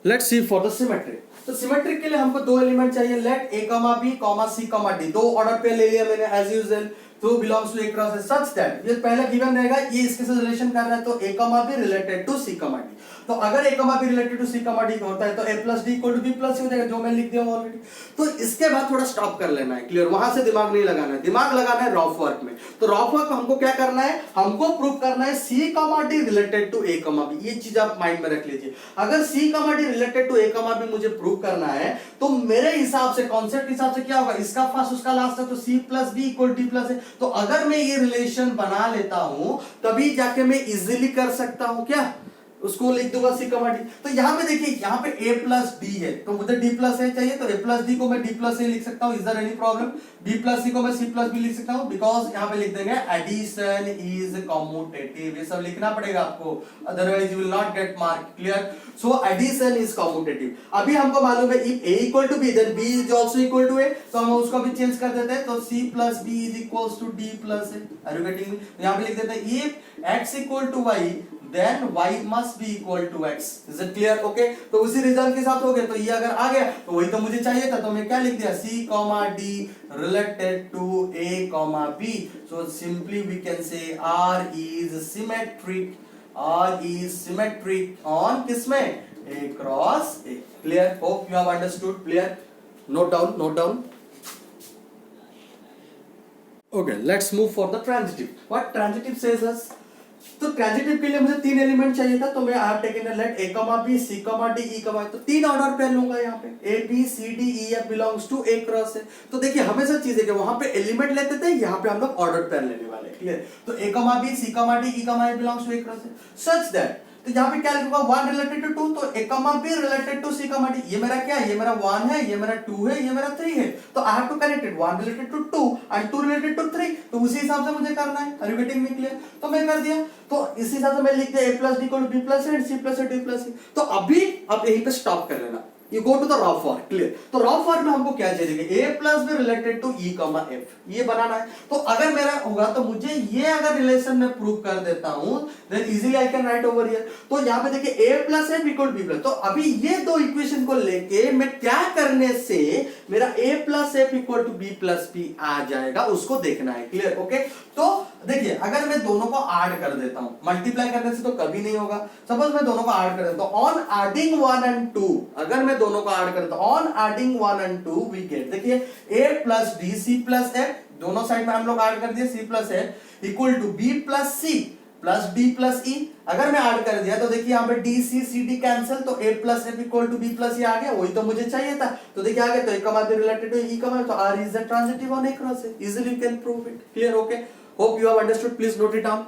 Let's see for the symmetry। तो सिमेट्रिक के लिए हमको दो एलिमेंट चाहिए, let A comma B comma C comma D, दो ऑर्डर पे ले लिया मैंने एज यूजुअल, तो belongs to A cross A such that, ये पहला गिवन रहेगा, ये इसके साथ रिलेशन कर रहा है, तो A comma B related to C comma D। तो अगर A comma B related to C comma D होता है तो A plus D equal to B plus हो जाएगा, जो मैं लिख दिया हूं ऑलरेडी। तो इसके बाद थोड़ा स्टॉप कर लेना है, क्लियर, वहां से दिमाग नहीं लगाना है, दिमाग लगाना है रॉफ वर्क में। तो रॉफ वर्क हमको क्या करना है, हमको प्रूव करना है C comma D related to A comma B, ये चीज आप माइंड में रख लीजिए। अगर C comma D related to A comma B मुझे प्रूव करना है तो मेरे हिसाब से, कॉन्सेप्ट हिसाब से क्या होगा, इसका फर्स्ट उसका लास्ट है, तो C plus B equal D plus है। तो अगर मैं ये रिलेशन बना लेता हूं तभी जाके मैं इजीली कर सकता हूं, क्या उसको लिख दूंगा C कमा D। तो यहाँ पे देखिए, यहाँ पे A प्लस D है, तो मुझे D प्लस A चाहिए, तो A प्लस D को मैं D प्लस A लिख सकता हूँ, is there any problem? B plus C को मैं C प्लस B लिख सकता हूँ, बिकॉज यहाँ पे लिख देंगे एडिशन इज कम्यूटेटिव, ये सब लिखना पड़ेगा आपको, otherwise you will not get mark, clear. So addition is commutative. अभी हमको मालूम है if A equal to B then B is also equal to A, तो हम उसको भी चेंज कर देते हैं, तो C plus B is equals to D plus A। Are you getting? यहाँ पे लिख देते हैं if X equal to Y then y must be equal to x। is it clear? okay, तो उसी रिजल्ट के साथ हो गया, तो ये अगर आ गया तो वही तो मुझे चाहिए था, तो मैं क्या लिख दिया, C comma D related to A comma B। so simply we can say R is symmetric on किसमें, A cross A। clear? hope you have understood, clear, note down। okay, let's move for the transitive। what transitive says us, तो ट्रांजिटिव के लिए मुझे तीन एलिमेंट चाहिए था, तो मैं I have taken let A comma B C comma D E comma, तो तीन ऑर्डर पेयर लूंगा यहाँ पे, A B C D E F belongs to A cross A। तो देखिए हमेशा चीज है कि वहां पे एलिमेंट लेते थे, यहाँ पे हम लोग ऑर्डर पेयर लेने वाले, क्लियर। तो A comma B C comma D E comma F belongs to A cross A such that, तो यहाँ पे क्या लिखूंगा, 1 रिलेटेड टू 2, तो A comma B related to C comma D, ये मेरा क्या है, ये मेरा 1 है, ये मेरा 2 है, ये मेरा 3 है, तो I have to connect it 1 related to 2 and 2 related to 3, तो उसी हिसाब से मुझे करना है। Are you getting me clear? तो मैं कर दिया, तो इसी हिसाब से मैं लिख दिया A plus D equal to B plus and C plus D plus. तो अभी आप यहीं पे स्टॉप कर लेना, you go to the raw form, clear. तो रॉ फॉर्म में हमको क्या चाहिए, A plus B related to E comma F, ये बनाना है। तो अगर मेरा होगा तो मुझे ये अगर रिलेशन में प्रूव कर देता हूं then easily I can write over here. तो यहां पे देखिए A plus F equal B plus, तो अभी ये दो इक्वेशन को लेके मैं क्या करने से मेरा A plus F equal to B plus P आ जाएगा, उसको देखना है, क्लियर। ओके, तो देखिए अगर मैं दोनों को ऐड कर देता हूं, मल्टीप्लाई करने से तो कभी नहीं होगा। सपोज मैं दोनों को ऐड कर देता हूं, ऑन एडिंग 1 एंड 2, अगर मैं दोनों को ऐड करता हूं on adding 1 and 2 we get, देखिए a plus D C plus F, दोनों साइड में हम लोग ऐड कर दिए c plus F equal to b plus C plus D plus E. अगर मैं ऐड कर दिया तो देखिए यहाँ पे D C C D cancel, तो a plus F equal to b plus E आ गया, वही तो मुझे चाहिए था। तो देखिए आ गया, तो a comma b related to e comma, तो r is the transitive on a cross a, easily you can prove it, clear. Okay, hope you have understood, please note it down,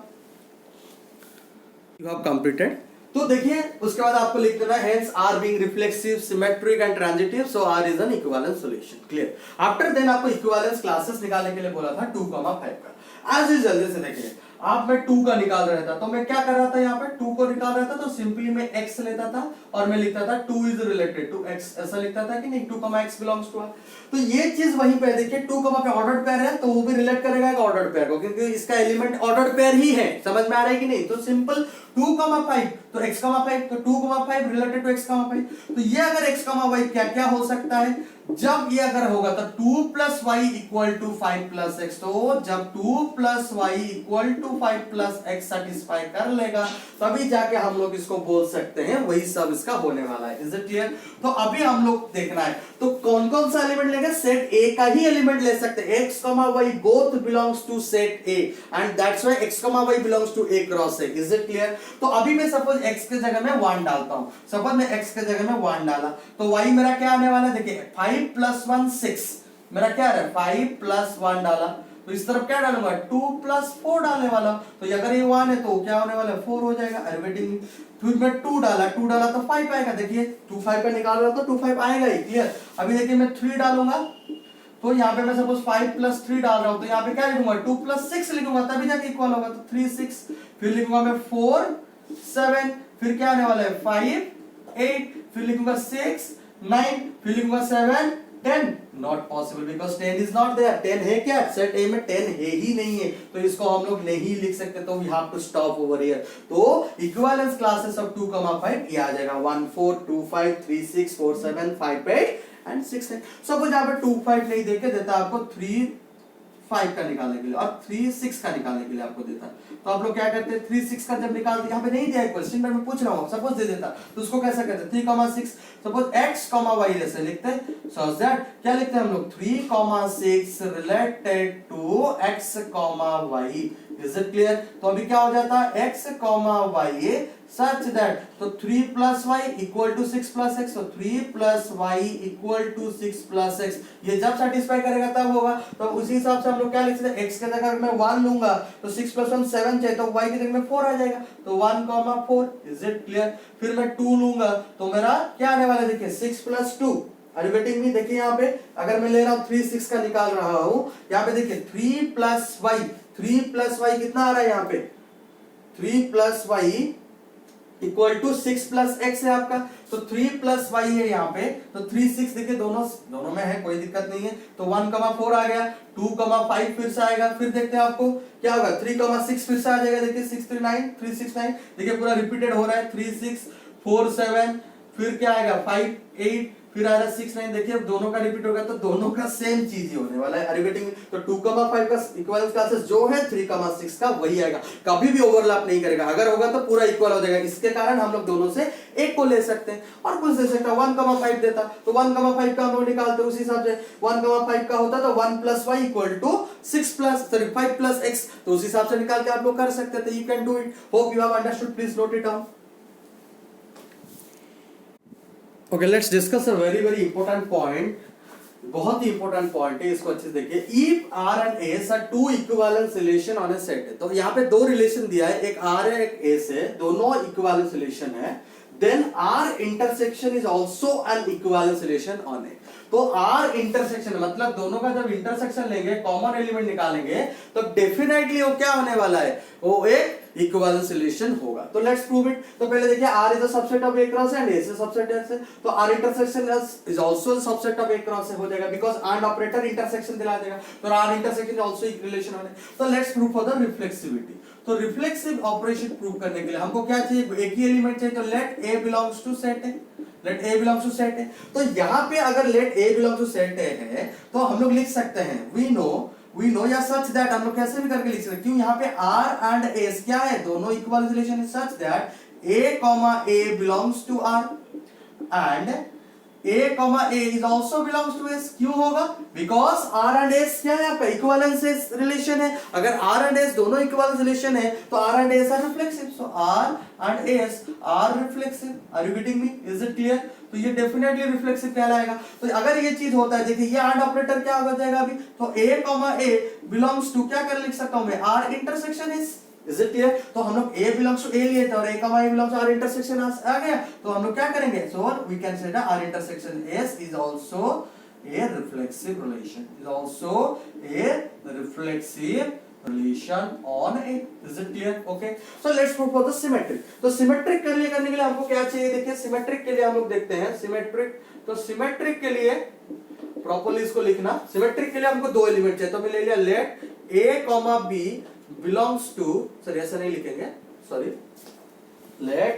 you have completed. तो देखिए उसके बाद आपको लिख देना hence R being reflexive, symmetric and transitive, so R is an equivalence solution, clear. After then आपको इक्विवेलेंस क्लासेस निकालने के लिए बोला था 2,5 का। एज इज जल्दी से देखिए, आप मैं 2 का निकाल रहा था, तो मैं क्या कर रहा था, यहाँ पे 2 को निकाल रहा था तो सिंपली मैं x लेता था और मैं लिखता था 2 इज रिलेटेड टू x, ऐसा लिखता था कि नहीं, 2, x बिलोंग्स टू r। तो ये चीज वहीं पे देखिए 2, पे ऑर्डर्ड पेयर है तो वो भी रिलेट करेगा एक ऑर्डर्ड पेयर को, क्योंकि इसका एलिमेंट ऑर्डर्ड पेयर ही है। समझ में आ रहा है कि नहीं? तो सिंपल 2,5 तो x, 5 तो 2,5 रिलेटेड टू x, 5। तो ये अगर x, y क्या क्या हो सकता है, जब ये अगर होगा तो 2 plus Y equal to 5 plus X, तो जब 2 plus Y equal to 5 plus X satisfy कर लेगा तभी जाके हम लोग इसको बोल सकते हैं वही सब इसका होने वाला है। Is it clear? तो अभी हम लोग देखना है तो कौन कौन सा एलिमेंट लेंगे, सेट ए का ही एलिमेंट ले सकते हैं। x, y both belongs to set A and that's why x, y belongs to a cross a। Is it clear? तो अभी मैं सपोज x के जगह में 1 डालता हूं, सपोज मैं x के जगह में 1 डाला तो y मेरा क्या आने वाला है, देखिए 5 प्लस 1 6, मेरा क्या है 5 प्लस 1 डाला तो इस तरफ क्या डालूंगा 2 प्लस 4 डालने वाला, तो अगर ये 1 है तो क्या होने वाला है 4 हो जाएगा एडिटिंग। फिर मैं 2 डाला तो 5 आएगा, देखिए 2 5 पे निकाल रहा तो 2 5 आएगा ही, क्लियर। अभी देखिए मैं 3 डालूंगा तो यहाँ पे मैं सपोज 5 प्लस 3 डाल रहा हूं तो यहाँ पे क्या लिखूंगा 2 प्लस 6 लिखूंगा तभी जाके इक्वल होगा, तो 3 6, फिर लिखूंगा मैं 4 7, फिर क्या आने वाला है 5 8, फिर लिखूंगा 6 9, फिर लिखूंगा 7 10। Not possible because 10 is not there. 10 है क्या, सेट ए में 10 है ही नहीं है, तो इसको हम लोग नहीं लिख सकते, तो we have to stop over here. तो इक्विवेलेंस क्लासेस ऑफ 2,5 ये आ जाएगा 1 4 2 5 3 6 4 7 5 8 एंड 6 9। सपोज यहाँ पे 2 5 नहीं देके देता आपको 3 5 का निकालने के लिए और 3 6 का निकालने के लिए आपको देता, तो आप लोग क्या करते हैं 3 6 का जब निकालते, यहाँ पे नहीं दिया है क्वेश्चन में, मैं पूछ रहा हूँ, सपोज दे देता तो उसको कैसे करते 3,6 सपोज x, y जैसे लिखते हैं, सो दैट क्या लिखते हैं हम लोग 3,6 related to x, y। Is it clear? तो अभी क्या हो जाता है x, y such that तो 3 plus y equal to 6 plus x, तो 3 plus y equal to 6 plus x, ये जब सेटिस्फाई करेगा तब होगा। तो उसी हिसाब से हम लोग क्या लिख सकते हैं, x के जगह मैं 1 लूंगा तो 6 plus 1 7 चाहिए, तो y की जगह में 4 आ जाएगा, तो 1,4। Is it clear? फिर मैं 2 लूंगा तो मेरा क्या आने वाला है, देखिए 6 plus 2 एडिटिंग में, देखिए यहाँ पे अगर मैं ले रहा हूँ 3 6 का निकाल रहा हूँ, यहाँ पे देखिए 3 plus y कितना आ रहा है, यहाँ पे 3 plus y equal to 6 plus X है आपका, तो 3 प्लस वाई है यहाँ पे, तो 3 6 देखिए दोनों में है, कोई दिक्कत नहीं है, तो 1,4 आ गया, 2,5 फिर से आएगा, फिर देखते हैं आपको क्या होगा 3,6 फिर से आ जाएगा, देखिए 6 3 9 3 6 9, देखिए पूरा रिपीटेड हो रहा है 3 6 4 7, फिर क्या आएगा 5 8, फिर आ रहा 6 9, देखिए दोनों का रिपीट होगा तो दोनों का सेम चीज ही होने वाला है एडिटिंग। तो 2,5 का इक्विवेलेंस क्लासेस जो है 3,6 का वही आएगा, कभी भी ओवरलैप नहीं करेगा, अगर होगा तो पूरा इक्वल हो जाएगा। इसके कारण हम लोग दोनों से एक को ले सकते हैं और कुछ दे सकते हैं। 1,5 देता तो 1,5 का हम लोग निकालते उसी हिसाब से 1,5 का होता तो 1 plus Y equal to 6 plus 5 plus X, तो उस हिसाब से निकाल के आप लोग कर सकते हैं। You can do it, hope you have understood, please note it down. Okay, let's discuss a very very important point, बहुत ही इंपॉर्टेंट पॉइंट है, इसको अच्छे से देखिए। If R and S are two equivalence relation on a set, तो यहाँ पे दो रिलेशन दिया है, एक R है एक S है, दोनों equivalence relation है, then R intersection is also an equivalence relation on A। तो R इंटरसेक्शन मतलब दोनों का जब इंटरसेक्शन लेंगे, कॉमन एलिमेंट निकालेंगे, तो डेफिनेटली वो क्या होने वाला है, वो एक इक्विवेलेंट सॉल्यूशन होगा। तो लेट्स प्रूव इट। तो पहले देखिए R is a subset of A cross and A is a subset से, तो R intersection is also a subset of A cross से हो जाएगा, बिकॉज़ एंड ऑपरेटर इंटरसेक्शन दिला देगा, तो R इंटरसेक्शन इज आल्सो एक रिलेशन होने। तो let's prove for the reflexivity. तो रिफ्लेक्सिव ऑपरेशन प्रूव करने के लिए हमको क्या चाहिए, एक ही एलिमेंट चाहिए, तो let A belongs to set है, let A belongs to set है। तो यहां पे अगर let A belongs to set है तो हम लोग लिख सकते हैं वी नो या सच दैट, हम लोग कैसे भी करके लिख सकते हैं, क्यों यहाँ पे R एंड S क्या है, दोनों इक्वल रिलेशन है, such that A belongs to R and A is also belongs to S। क्यों होगा, बिकॉज R एंड S क्या है, यहाँ पे इक्विवेलेंस रिलेशन है। अगर R एंड S दोनों इक्विवेलेंस रिलेशन है तो R and S are reflexive, so R and S are reflexive. Are you getting me, is it clear? तो ये डेफिनेटली रिफ्लेक्सिव कहलाएगा। तो अगर ये चीज होता है, देखिए ये एंड ऑपरेटर क्या हो जाएगा अभी, तो A बिलोंग्स टू क्या कर लिख सकता हूं मैं, R intersection S। Is it clear? तो हम लोग A belongs to A लिए थे और A belongs to R intersection आ गया, तो हम लोग क्या करेंगे, so we can say that R intersection S is also a reflexive relation, is also a reflexive relation on A. Is it clear? Okay. So let's move for the symmetric. तो symmetric करने के लिए हमको क्या चाहिए, देखिए symmetric के लिए हम लोग देखते हैं symmetric। तो symmetric के लिए प्रॉपर्ली इसको लिखना, symmetric के लिए हमको दो एलिमेंट चाहिए, तो मैं ले लिया let A, B belongs to, sir ऐसा नहीं लिखेंगे, सॉरी, let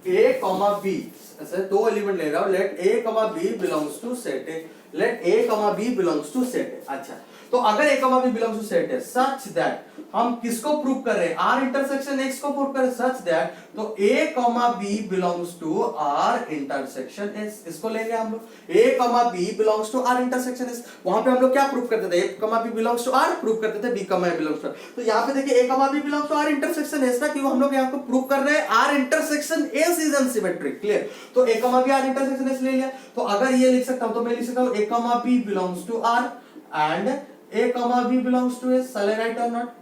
A, B, ऐसे दो एलिमेंट ले रहा हूं, let A, B belongs to set A, let A, B belongs to set A। अच्छा, तो अगर A, B belongs to set है, such that हम किसको प्रूव कर रहे हैं, R इंटरसेक्शन X को प्रूव कर रहे हैं, such that तो A, B belongs to R intersection S, इसको लेंगे हम लोग, A, B belongs to R intersection S। वहां पे हम लोग क्या प्रूव करते थे, A, B belongs to R prove करते थे, B, A belongs to R। तो यहाँ पे देखिए A, B belongs to R intersection S ना, क्यों हम लोग यहाँ को प्रूव कर रहे हैं R intersection S is unsymmetric, clear? तो A, B R intersection S ले लिया, तो अगर ये लिख सकता हूं तो मैं लिख सकता हूं A, B belongs to R and A, B belongs to S, shall I write or not?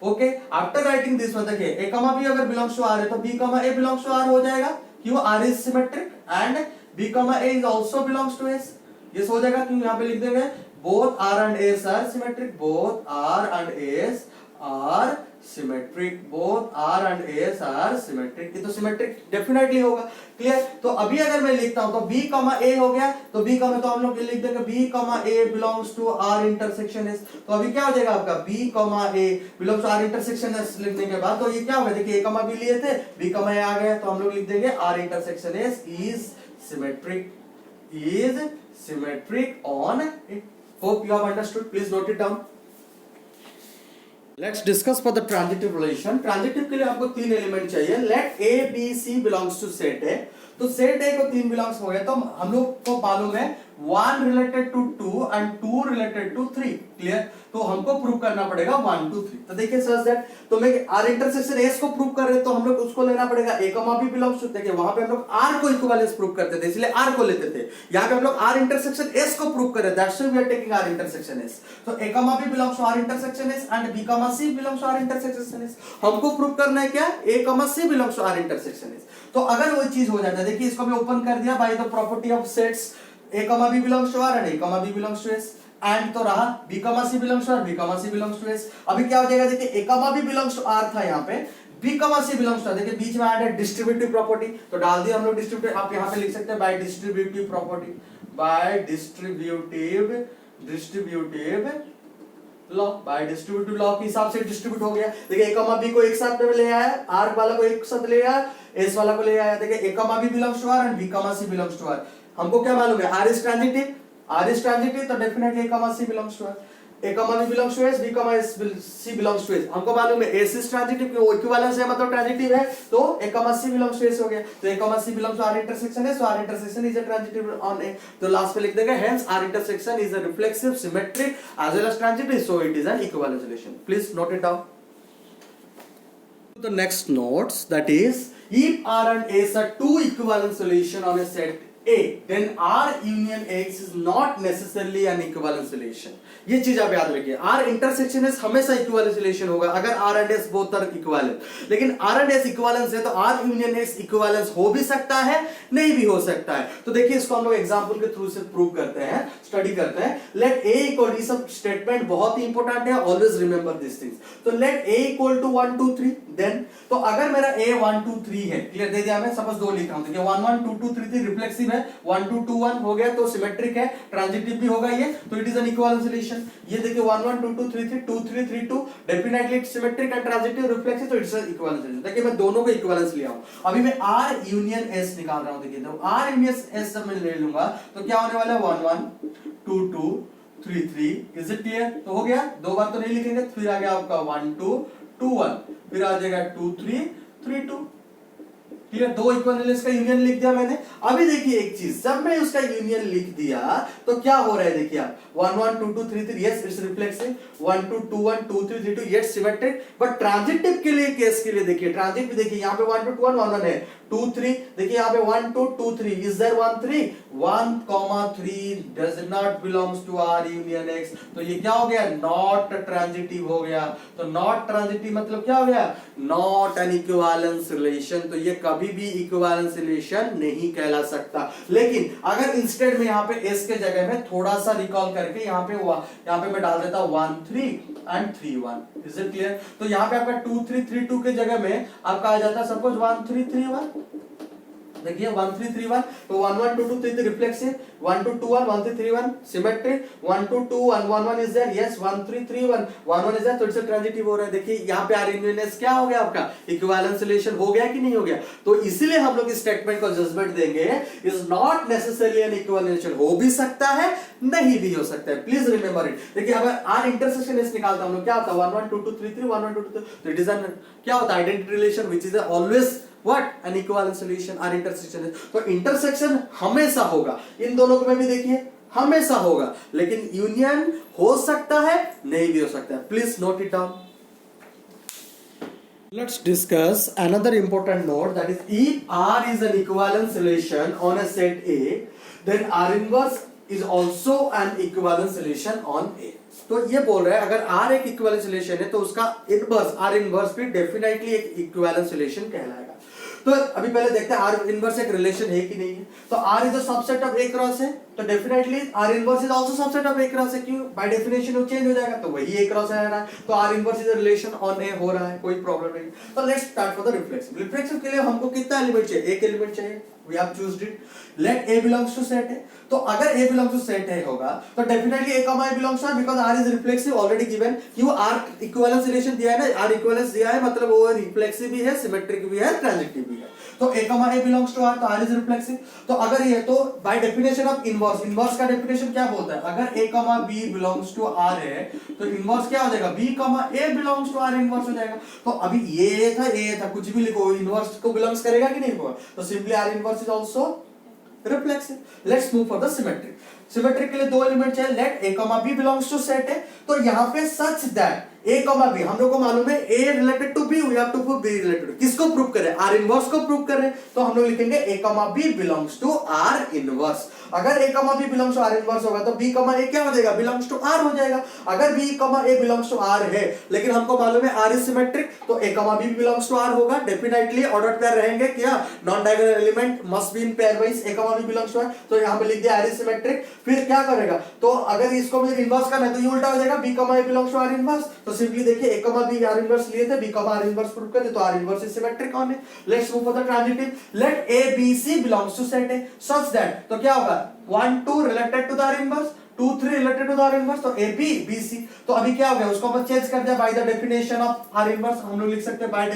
Okay, after writing this one देखिए A, B अगर belongs to R है तो B, A belongs to R हो जाएगा, क्यों, R is symmetric and B, A is also belongs to S, ये हो जाएगा, क्यों यहाँ पे लिख देंगे both R and S are symmetric, both R and S are symmetric, both R and S are symmetric, ये तो symmetric डेफिनेटली होगा, क्लियर? तो अभी अगर मैं लिखता हूं तो B, A हो गया, तो B, तो हम लोग लिख देंगे B, A belongs to R intersection S। तो अभी क्या हो जाएगा आपका B, A belongs to R intersection S लिखने के बाद तो ये क्या होगा, देखिए A, B लिए थे, B, A आ गया, तो हम लोग लिख देंगे R intersection S is symmetric on it। Hope you have understood, please note it down। Let's discuss for the transitive relation। transitive के लिए आपको तीन एलिमेंट चाहिए, let A, B, C belongs to set A। तो सेट A को तीन बिलोंग्स हो गया, तो हम लोग को मालूम है 1 related to 2 and 2 related to 3, clear? तो हमको प्रूव करना पड़ेगा 1 2 3। तो देखिए सच दैट, तो मैं R इंटरसेक्शन S को प्रूव कर रहे हैं तो हम लोग उसको लेना पड़ेगा A, B बिलोंग्स टू, देखिए वहां पे हम लोग R को इक्विवेलेंस प्रूव करते थे इसलिए R को लेते थे, यहाँ पे हम लोग R इंटरसेक्शन S को प्रूव कर रहे हैं, that's why we are taking R intersection S। तो A, B belongs to R intersection S and B, C belongs to R intersection S। हमको प्रूव करना है क्या, A, C belongs to R intersection S। तो अगर वो चीज हो जाता है, देखिए इसको मैं ओपन कर दिया by the property of sets A, B belongs to R and A, B belongs to S and तो रहा B, C belongs to R, B, C belongs to S। अभी क्या हो जाएगा, देखिए A, B belongs to R था यहाँ पे, B, C belongs to R, देखिए बीच में ऐड है डिस्ट्रीब्यूटिव प्रॉपर्टी, तो डाल दिया हम लोग डिस्ट्रीब्यूटिव, आप यहाँ पे लिख सकते हैं bye distributive property, bye distributive law, bye distributive law के हिसाब से डिस्ट्रीब्यूट हो गया। देखिए A, B को एक साथ में ले आया, R वाला को एक साथ ले आया, S वाला को ले आया, देखिए A, B belongs to R and B, C belongs to R। हमको क्या मालूम है, R is transitive, तो definitely A, C belongs to R, A, B belongs to S, B, C belongs to S। हमको मालूम है S is transitive, क्यों, इक्विवेलेंस है मतलब ट्रांजिटिव है, तो A, C belongs to S हो गया, तो A, C belongs to R intersection S, so R intersection is a transitive on A। तो लास्ट पे लिख देंगे hence R intersection is a reflexive, symmetric as well as transitive, so it is an equivalence relation। Please note it down। The next notes, that is if R and S are two equivalent solution on a set A, then R union X is not necessarily an equivalence relation. ये चीज आप याद रखिए, R intersection S हमेशा equivalence relation होगा अगर R and S both are equivalent. लेकिन R and S equivalence है तो R union S equivalence हो भी सकता है, नहीं भी हो सकता है. तो देखिए इसको हम लोग एग्जांपल के थ्रू से प्रूव करते हैं, स्टडी करते हैं. Let A equal, ये सब स्टेटमेंट बहुत ही इंपॉर्टेंट है, ऑलवेज रिमेंबर दिस थिंग्स. तो let A equal to 1 2 3, then तो अगर मेरा A 1 2 3 है, क्लियर दे दिया मैं, सपोज 2 लिख रहा हूं, देखिए 1 1 2 2 3 3 रिफ्लेक्सिव है, 1 2 2 1 हो गया तो सिमेट्रिक है, ट्रांजिटिव भी होगा ये, तो it is an equivalence relation. ये देखिए 1 1 2 2 3 3 2 3 3 2, definitely it's symmetric and transitive reflexive, तो इट्स एन इक्विवेलेंस रिलेशन. देखिए मैं दोनों को इक्विवेलेंस लिया हूं. अभी मैं R यूनियन S निकाल रहा हूं. देखिए तो R यूनियन S जब मैं ले लूंगा तो क्या होने वाला है, 1 1 2 2 3 3. Is it clear? तो हो गया, दो बार तो नहीं लिखेंगे, फिर आ गया आपका 1 2 2 1, फिर आ जाएगा 2 3 3 2. ठीक है, दो इक्विवेलेंस का यूनियन लिख दिया मैंने. अभी देखिए एक चीज, जब मैं उसका यूनियन लिख दिया तो क्या हो रहा है, देखिए आप 1 1 2 2 3 3, yes it's reflexive. 1 2 2 1 2 3 3 2, yes symmetric. But transitive के लिए, केस के लिए देखिए, ट्रांजिटिव देखिए यहाँ पे 1 2 2 1 1 है, 2 3, देखिए यहाँ पे 1 2 2 3, is there 1 3, 1 3 does not belongs to R union X. तो ये क्या हो गया, नॉट ट्रांजिटिव हो गया. तो नॉट ट्रांजिटिव मतलब क्या हो गया, नॉट एन इक्विवेलेंस रिलेशन. तो ये कभी भी इक्विवेलेंस रिलेशन नहीं कहला सकता. लेकिन अगर इंस्टेड में यहाँ पे S के जगह में थोड़ा सा रिकॉल करके यहाँ पे मैं डाल देता 1 3 एंड 3 1, इज इट क्लियर? तो यहाँ पे आपका 2 3 3 2 के जगह में आपका आ जाता सपोज 1 3 3 1. देखिए 1 3 3 1, तो 1 1 2 2 3 3 reflexive, 1 2 2 1 1 3 3 1 symmetric, 1 2 2 1 1 1 is there, yes 1 3 3 1 1 1 is there, तो इट्स ट्रांजिटिव हो रहा है. देखिए यहाँ पे R यूनियन S क्या हो गया, आपका इक्विवेलेंस रिलेशन हो गया कि नहीं हो गया. तो इसीलिए हम लोग इस स्टेटमेंट को जजमेंट देंगे, is not necessarily N equivalence relation. हो भी सकता है, नहीं भी हो सकता है, प्लीज रिमेंबर इट. देखिए अगर R इंटरसेक्शन S निकालता हम लोग, क्या होता है 1 1 2 2 3 3 1 1 2 2, तो इट इज एन क्या होता है, identity relation which is always What? An equivalence relation. R intersection है. तो इंटरसेक्शन हमेशा होगा, इन दोनों को में भी देखिए हमेशा होगा, लेकिन यूनियन हो सकता है, नहीं भी हो सकता है. Please note it down. Let's discuss another important note, that is if R is an equivalence relation on a set A, then R inverse is also an equivalence relation on A. तो ये बोल रहा है अगर R एक इक्विवेलेंस रिलेशन है तो उसका इनवर्स R इनवर्स भी डेफिनेटली एक इक्विवेलेंस रिलेशन कहलाएगा. तो अभी पहले देखते हैं R इनवर्स एक रिलेशन है कि नहीं है. तो R is a subset of A cross है, तो definitely R inverse is also subset of A cross है. क्यों? बाय डेफिनेशन वो चेंज हो जाएगा, तो वही A क्रॉस आ रहा है. तो R inverse is a relation on A हो रहा है, कोई प्रॉब्लम नहीं. तो let's start for the reflexive. Reflexive के लिए हमको कितना एलिमेंट चाहिए, एक एलिमेंट चाहिए. We have chosen it. Let A belongs to set है. तो अगर A belongs to set है होगा तो definitely A comma A belongs to R, because R is reflexive already given. क्यों? R इक्विवेलेंस रिलेशन दिया है ना, R इक्विवेलेंस दिया है मतलब वो रिफ्लेक्सिव भी है, सिमेट्रिक भी है, ट्रांजिटिव भी है. तो A comma A belongs to R, तो R is reflexive. तो अगर ये तो by definition of inverse, inverse का डेफिनेशन क्या बोलता है, अगर A comma B belongs to R है तो इनवर्स क्या हो जाएगा, B comma A belongs to R inverse हो जाएगा. तो अभी ये था कुछ भी लिखो, इनवर्स को बिलोंग्स करेगा कि नहीं होगा. तो simply R inverse is also reflexive. Let's move for the symmetric. Symmetric के लिए दो एलिमेंट चाहिए. Let A comma B belongs to set है, तो यहाँ पे such that A comma B, हम लोग को मालूम है A related to B, we have to prove B related to. किसको प्रूव करें, R इनवर्स को प्रूव करें. तो हम लोग लिखेंगे A comma B belongs to R inverse. अगर A comma B belongs to R inverse होगा तो B comma A क्या हो जाएगा, belongs to R हो जाएगा. अगर B comma A belongs to R है, लेकिन हमको मालूम है R is symmetric, तो A comma B belongs to R होगा. डेफिनेटली ऑर्डर पेयर रहेंगे क्या, non diagonal element must be in pair wise. A comma B belongs to R, तो यहाँ पे लिख दिया R is symmetric. फिर क्या करेगा, तो अगर इसको मुझे इनवर्स करना है तो ये उल्टा हो जाएगा, B comma A belongs to R inverse. तो सिंपली देखिए A comma B R inverse लिए थे, B comma R inverse prove करते, तो R inverse is symmetric on है. Let's move for the transitive. Let A B C belongs to set A such that, तो क्या होगा 1 2 related to the R inverse, 2 3 related to the R inverse, तो A B B C. तो अभी क्या हो गया, उसको हम चेंज कर दिया by the definition of R inverse. हम लोग लिख सकते हैं बाय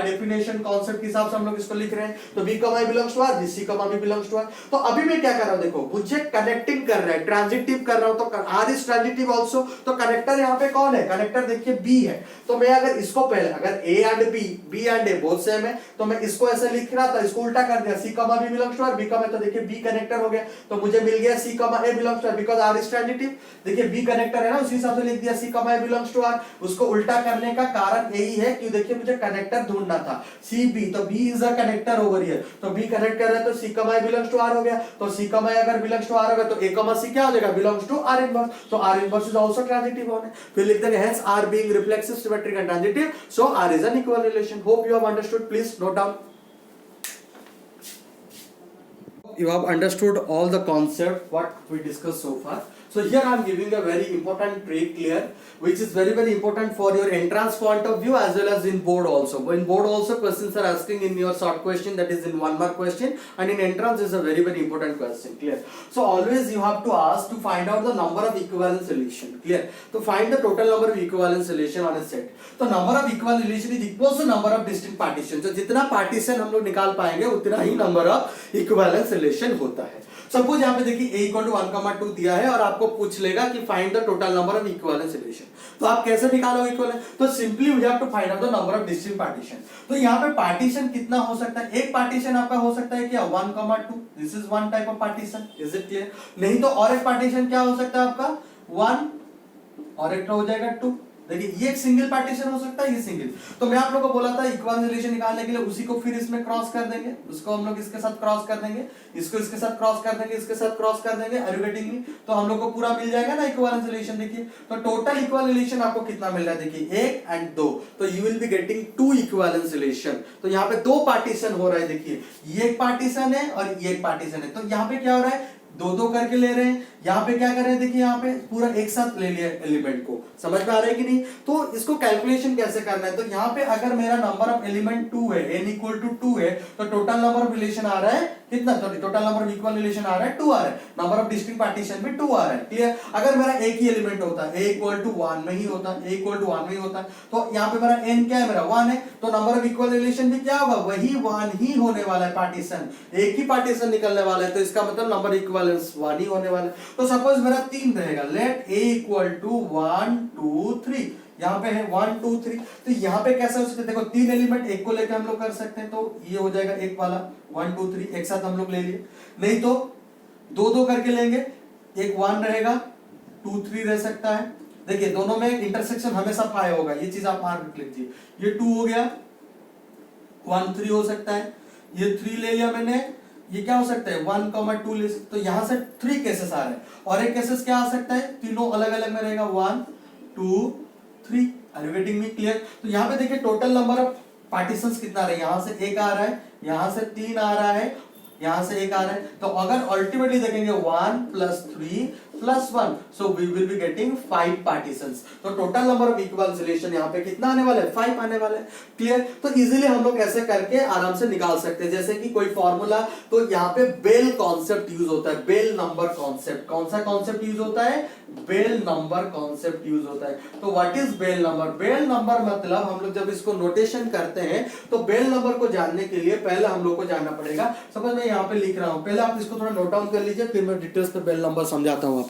डेफिनेशन कॉन्सेप्ट के हिसाब से हम लोग इसको लिख रहे हैं. तो B comma A belongs to R, C comma B belongs to R. तो अभी मैं क्या कर रहा हूं, देखो मुझे कनेक्टिंग कर रहा है, ट्रांजिटिव कर रहा हूं, तो R इज ट्रांजिटिव आल्सो. तो कनेक्टर यहाँ पे कौन है, कनेक्टर देखिए B है. तो मैं अगर इसको पहले, अगर A and B and A both same है, तो मैं इसको ऐसे लिख रहा था, इसको उल्टा कर दिया, C comma B belongs to R, B comma, तो देखिए B कनेक्टर हो गया, तो मुझे मिल गया C comma A belongs to है बिकॉज आर इज ट्रांजिटिव। देखिए बी कनेक्टर है ना, उसी हिसाब से लिख दिया सी कमा बिलोंग्स टू आर। उसको उल्टा करने का कारण यही है कि देखिए मुझे कनेक्टर ढूंढना था सी बी, तो B is a connector over here, तो बी कनेक्ट कर रहा है तो सी कमा बिलोंग्स टू आर हो गया। तो सी कमा अगर बिलोंग्स टू आर होगा तो ए कमा सी क्या हो जाएगा, बिलोंग्स टू आर इनवर्स, तो R inverse is also transitive होने। फिर लिख देंगे hence R being reflexive symmetric and transitive, so R is an equal relation. Hope you have understood, please note down. You have understood all the concept what we discussed so far. So here I am giving a very important trick clear, which is very important for your entrance point of view as well as in board also. In board also questions are asking in your short question, that is in 1 mark question, and in entrance is a very important question, clear. So always you have to ask to find out the number of equivalent solution, clear. To find the total number of equivalent solution on a set. So number of equivalent solution is equals to number of distinct partition. So जितना partition हम लोग निकाल पाएंगे उतना ही number of equivalent solution होता है। सपोज यहाँ पे देखिए a इक्वल टू 1,2 दिया है और आपको पूछ लेगा कि find the total number of equivalent solution, तो आप कैसे निकालोगे इक्विवेलेंट? तो simply we have to find out the number of distinct partition. तो यहाँ पे पार्टीशन कितना हो सकता है? एक पार्टीशन आपका हो सकता है क्या 1,2, this is one type of partition, is it clear? नहीं तो और एक पार्टीशन क्या हो सकता है आपका 1 और एक हो जाएगा 2। देखिए ये एक सिंगल पार्टीशन हो सकता है, ये सिंगल। तो मैं आप लोगों को बोला था इक्विवेलेंट रिलेशन निकालने के लिए उसी को फिर इसमें क्रॉस कर देंगे, उसको हम लोग इसके साथ क्रॉस कर देंगे, इसको इसके साथ क्रॉस कर देंगे, इसके साथ क्रॉस कर देंगे, आर यू गेटिंग मी? तो हम लोग को पूरा मिल जाएगा ना इक्विवेलेंट रिलेशन। देखिए तो टोटल इक्विवेलेंट रिलेशन आपको कितना मिल रहा है, देखिए 1 एंड 2, तो you will be getting 2 equivalent relation. तो यहाँ पे 2 पार्टीशन हो रहा है, देखिए ये एक पार्टीशन है और ये एक पार्टीशन है। तो यहाँ पे क्या हो रहा है, 2-2 करके ले रहे हैं। यहाँ पे क्या कर रहे हैं, देखिए यहाँ पे पूरा एक साथ ले लिया एलिमेंट को, समझ में आ रहा है कि नहीं? तो इसको कैलकुलेशन कैसे करना है, तो यहाँ पे अगर मेरा नंबर ऑफ एलिमेंट 2 है, n इक्वल टू 2 है, तो टोटल नंबर ऑफ रिलेशन आ रहा है कितना, तो total number of equal relation आ रहा है 2 आ रहा है, नंबर ऑफ डिस्टिंक्ट पार्टीशन भी 2 आ रहा है, क्लियर? अगर मेरा एक ही एलिमेंट होता, a इक्वल टू 1 में ही होता, a इक्वल टू 1 में ही होता, तो यहाँ पे मेरा n क्या है, मेरा 1 है, तो नंबर ऑफ इक्वल रिलेशन भी क्या होगा, वही 1 ही होने वाला है। पार्टीशन एक ही पार्टीशन निकलने वाला है, तो इसका मतलब नंबर इक्विवेलेंस 1 ही होने वाला है। तो सपोज मेरा 3 रहेगा, लेट a इक्वल टू 1 2 3, यहाँ पे है 1 2 3, तो यहाँ पे कैसे हो सकता है, देखो 3 एलिमेंट एक को लेकर हम लोग कर सकते हैं, तो ये हो जाएगा एक वाला 1 2 3 एक साथ हम लोग ले लिए, नहीं तो 2-2 करके लेंगे, एक 1 रहेगा 2 3 रह सकता है। देखिए दोनों में इंटरसेक्शन हमेशा पाए होगा, ये चीज आप मार्क लीजिए, ये 2 हो गया, 1 3 हो सकता है, ये 3 ले लिया मैंने, ये क्या हो सकता है 1,2 ले सकते, तो यहां से 3 केसेस आ रहे हैं, और एक केसेस क्या आ सकता है, तीनों अलग अलग में रहेगा 1 2 3, are you getting me, clear? तो यहाँ पे देखिए टोटल नंबर ऑफ पार्टीशंस कितना रहा है, यहां से 1 आ रहा है, यहां से 3 आ रहा है, यहां से 1 आ रहा है, तो अगर अल्टीमेटली देखेंगे 1 + 3 + 1, so we will be getting 5 partitions। तो total number of equivalent relation यहाँ पे कितना आने वाला है, 5 आने वाला है, क्लियर? तो इजीली हम लोग ऐसे करके आराम से निकाल सकते हैं, जैसे कि कोई फॉर्मूला, तो यहाँ पे बेल कॉन्सेप्ट यूज होता है, बेल नंबर कॉन्सेप्ट। कौन सा कॉन्सेप्ट यूज होता है, बेल नंबर कॉन्सेप्ट यूज होता है। तो what is Bell number? Bell number मतलब हम लोग जब इसको नोटेशन करते हैं, तो बेल नंबर को जानने के लिए पहले हम लोग को जानना पड़ेगा। सपोज मैं यहाँ पे लिख रहा हूँ, पहले आप इसको थोड़ा नोट डाउन कर लीजिए, फिर मैं डिटेल्स पे बेल नंबर समझाता हूँ आपको।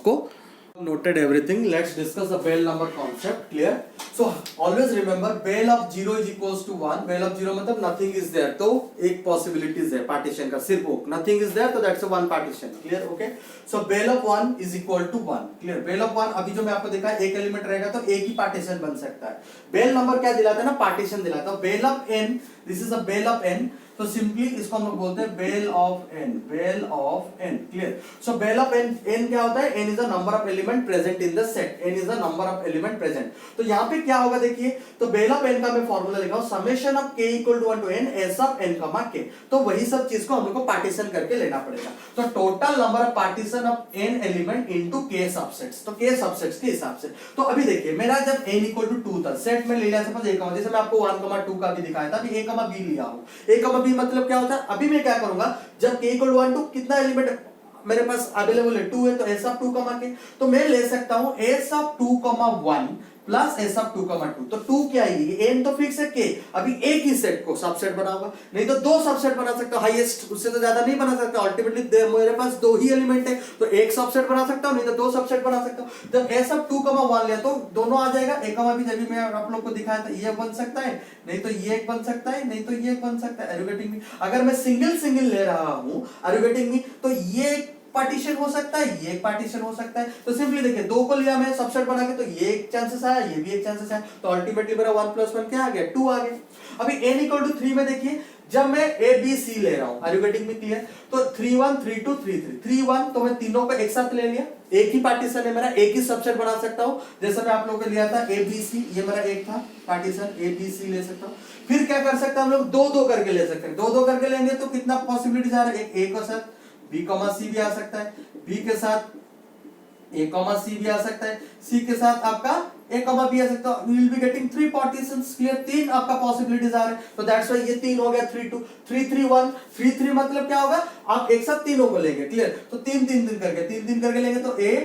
Noted everything, let's discuss the Bell number concept, clear? So always remember Bell of 0 is equals to 1, Bell of 0 मतलब nothing is there, तो एक possibilities है partition का, सिर्फ वो nothing is there, तो that's a one partition, clear? Okay? So Bell of 1 is equal to 1, clear? Bell of 1 अभी जो मैं आपको देखा एक एलिमेंट रहेगा तो एक ही partition बन सकता है। Bell number क्या दिलाता है ना, partition दिलाता है। Bell of n, this is a Bell of n, तो सिंपली इसको हम लोग बोलते हैं Bell of N, Bell of N, clear? So Bell of N, N क्या होता है, N is the number of element present in the set, N is the number of element present. तो यहाँ पे क्या होगा देखिए, तो बेल ऑफ एन का मैं फॉर्मूला लिखा हूं, summation of k equal to 1 to n s of n comma k, तो वही सब चीज को हम लोग को पार्टीशन करके लेना पड़ेगा। तो total number of partition of n element into k subsets, तो k सबसेट्स के हिसाब से। तो अभी देखिए मेरा जब n इक्वल टू 2 था, सेट में ले लिया, सपोज a, जैसे मैं आपको 1,2 का भी दिखाया था, अभी a, b लिया हूं। a, b मतलब क्या होता है, अभी मैं क्या करूंगा, जब k इक्वल टू 1 टू कितना एलिमेंट मेरे पास अवेलेबल है 2 है, तो s ऑफ 2 कमा के, तो मैं ले सकता हूं s ऑफ 2 कमा 1 प्लस s ऑफ 2 कमा 2, तो 2 क्या आएगी, n तो फिक्स है, k अभी एक ही सेट को सबसेट बनाऊंगा, नहीं तो 2 सबसेट बना सकता हूं, हाईएस्ट उससे तो ज्यादा नहीं बना सकता, अल्टीमेटली मेरे पास 2 ही एलिमेंट है, तो एक सबसेट बना सकता हूं, नहीं तो 2 सबसेट बना सकता हूं। जब s ऑफ 2 कमा 1 लिया तो दोनों आ जाएगा, a कमा b जब मैं आप लोग को दिखाया था, ये बन सकता है, नहीं तो ये एक बन सकता है, नहीं तो ये एक बन सकता है, आर यू गेटिंग मी? अगर मैं सिंगल सिंगल ले रहा हूं, आर यू गेटिंग मी, तो ये पार्टीशन हो सकता है, ये एक पार्टीशन हो सकता है। तो सिंपली देखिए 2 को लिया मैं सबसेट बना के, तो ये एक चांसेस आया, ये भी एक चांसेस आया, तो अल्टीमेटली मेरा 1 + 1 क्या आ गया, 2 आ गया। अभी n = 3 में देखिए जब मैं a b c ले रहा हूं, are you getting me clear? तो 3 1 3 2 3 3 3 1, तो मैं तीनों को एक साथ ले लिया, एक ही पार्टीशन है मेरा, एक ही सबसेट बना सकता हूं। जैसे मैं आप लोगों को लिया था a b c, ये मेरा एक था पार्टीशन, a b c ले सकता हूं। फिर क्या कर सकते हैं हम लोग, 2 2 करके ले सकते हैं। 2 2 करके लेंगे तो कितना पॉसिबिलिटीज आ रहा है, एक a के साथ b, c भी आ सकता है, b के साथ a, c भी आ सकता है, c के साथ आपका a, b आ सकता है। we will be getting 3 partitions, clear? 3 आपका पॉसिबिलिटीज आ रहे हैं, तो दैट्स व्हाई ये 3 हो गया, 3 2 3 3 1 3 3 मतलब क्या होगा, आप एक साथ तीनों को लेंगे, क्लियर? तो 3 3 3 करके लेंगे तो a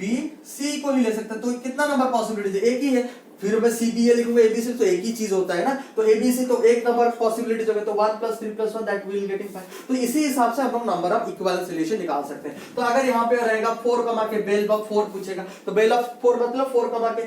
b c को भी ले सकते हैं। तो कितना नंबर पॉसिबिलिटीज है, एक ही है। फिर मैं CBA लिखूंगा, ABC तो एक ही चीज होता है ना, तो ABC तो एक नंबर पॉसिबिलिटीज हो गया, तो 1 + 3 + 1 दैट विल गेटिंग 5। तो इसी हिसाब से हम लोग नंबर ऑफ इक्विवेलेंट सॉल्यूशन निकाल सकते हैं। तो अगर यहाँ पे रहेगा 4 कमा के बेल ऑफ 4 पूछेगा, तो बेल ऑफ 4 मतलब 4 कमा के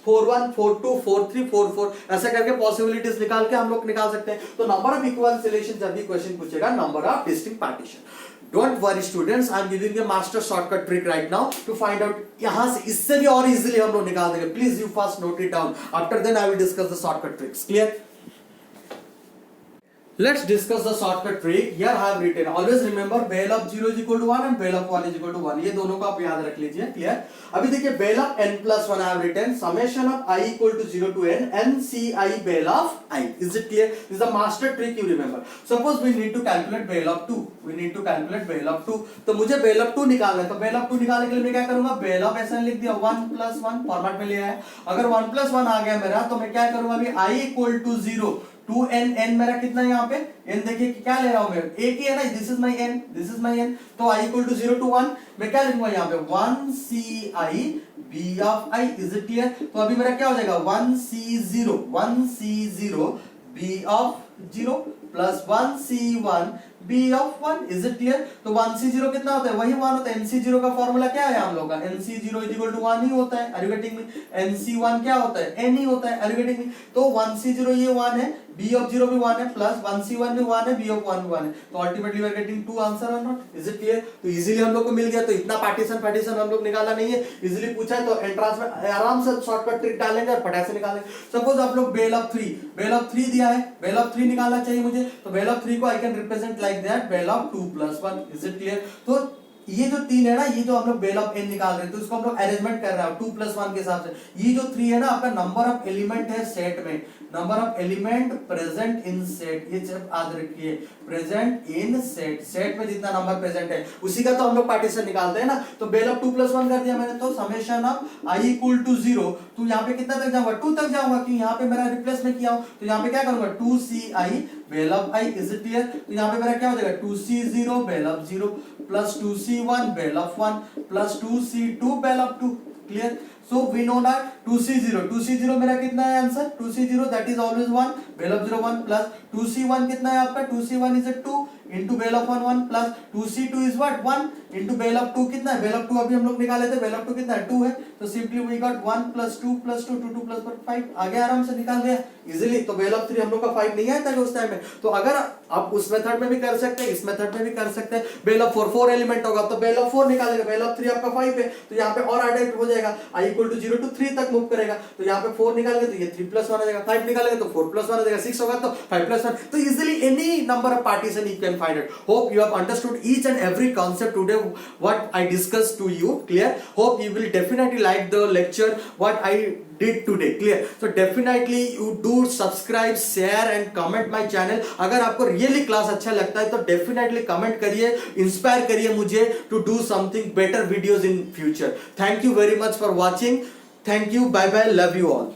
4 1 4 2 4 3 4 4 ऐसा करके पॉसिबिलिटीज निकाल के हम लोग निकाल सकते हैं। तो नंबर ऑफ इक्विवेलेंट सॉल्यूशन जब भी क्वेश्चन पूछेगा, number of distinct partition. Don't worry students, I'm giving you a master shortcut trick right now to find out, यहाँ से इससे भी और इजीली हम लोग निकाल देंगे। Please you first note it down. After then I will discuss the shortcut tricks. Clear? Let's discuss the shortcut trick. Here I have written. Always remember bel of 0 = 1 and bel of 1 = 1. ये दोनों को आप याद रख लीजिए, क्लियर? अभी देखिए bel of n + 1 I have written summation of I = 0 to n NCI bel of I. Is it clear? This is the master trick you remember. Suppose we need to calculate bel of 2. We need to calculate bel of 2. तो मुझे bel of 2 निकालना है, तो bel of 2 निकालने के लिए मैं क्या करूंगा, bel of ऐसा लिख दिया 1 + 1 फॉर्मेट में ले आया। अगर 1 + 1 आ गया मेरा, तो मैं क्या करूंगा, अभी I = 0 टू n, n मेरा कितना है यहाँ पे, n देखिए क्या ले रहा हूं मैं, एक ही है ना, this is my n, this is my n। तो I = 0 to 1 मैं क्या लिखूंगा यहाँ पे 1CI B of I। Is it clear? तो अभी मेरा क्या हो जाएगा 1C0 B of 0 plus 1C1 B of 1। Is it clear? तो 1C0 कितना होता है, वही 1 होता है। NC0 का फॉर्मूला क्या है हम लोग का, NC0 = 1 ही होता है। Are you getting me? NC1 क्या होता है, n ही होता है। Are you getting me? तो 1C0 ये 1 है, B of 0 भी 1 है, प्लस 1C1 भी 1 है, B of 1 भी 1 है। तो ultimately we are getting 2 answer और नॉट। Is it clear? तो इजीली हम लोग को मिल गया। तो इतना पार्टीशन हम लोग निकाला नहीं है, इजीली पूछा है तो एंट्रेंस में आराम से शॉर्टकट ट्रिक डालेंगे और फटाक से निकालेंगे। सपोज आप लोग बेल ऑफ 3 दिया है, बेल ऑफ 3 निकालना चाहिए मुझे, तो बेल ऑफ 3 को I can represent like that bell of 2 + 1। Is it clear? तो ये जो 3 है ना, ये जो हम लोग बेल ऑफ n निकाल रहे हैं, तो इसको हम लोग अरेंजमेंट कर रहे हैं 2 + 1 के हिसाब से। ये जो 3 है ना, आपका नंबर ऑफ एलिमेंट है सेट में, number of element present in set, ये जब याद रखिए, प्रेजेंट इन सेट, सेट में जितना नंबर प्रेजेंट है उसी का तो हम लोग पार्टीशन निकालते हैं ना। तो बेल ऑफ 2 + 1 कर दिया मैंने, तो समेशन ऑफ I = 0, तो यहाँ पे कितना तक जाऊंगा, 2 तक जाऊंगा, क्योंकि यहाँ पे मेरा रिप्लेस में किया हूं, तो यहाँ पे क्या करूंगा 2CI bell of I। Is it clear? तो यहाँ पे मेरा क्या हो जाएगा 2C0 bell of 0 plus 2C1 bell of 1 plus 2C2 bell of 2। Clear? So we know that 2C0 मेरा कितना है answer, 2C0 that is always 1 bell of 0 1 plus 2C1 कितना है आपका, 2C1 is 2 into bell of 1 1 plus 2C2 is what 1 into bell of 2 कितना है, बेल ऑफ 2 अभी हम लोग निकाले थे, बेल ऑफ 2 कितना है 2 है, तो सिंपली वी गॉट 1 + 2 + 2 2 + 4 5 आगे आराम से निकाल दिया इजीली। तो बेल ऑफ 3 हम लोग का 5 नहीं आया था उस टाइम में। तो अगर आप उस मेथड में भी कर सकते हैं, इस मेथड में भी कर सकते हैं। बेल ऑफ 4 एलिमेंट होगा तो बेल ऑफ 4 निकालेगा, बेल ऑफ 3 आपका 5 है, तो यहाँ पे और एडेड हो जाएगा, I = 0 to 3 तक मूव करेगा, तो यहाँ पे 4 निकालेंगे तो ये 3 + 1 आ जाएगा, 5 निकालेंगे तो 4 + 1 आ जाएगा, 6 होगा तो 5 + 1। तो easily any number of partition you can find it. Hope you have understood each and every concept today what I discussed to you, clear? Hope you will definitely like the lecture what I did today, clear? So definitely you do subscribe, share and comment my channel। अगर आपको really class अच्छा लगता है तो definitely comment करिए, inspire करिए मुझे to do something better videos in future। Thank you very much for watching। Thank you, bye bye, love you all।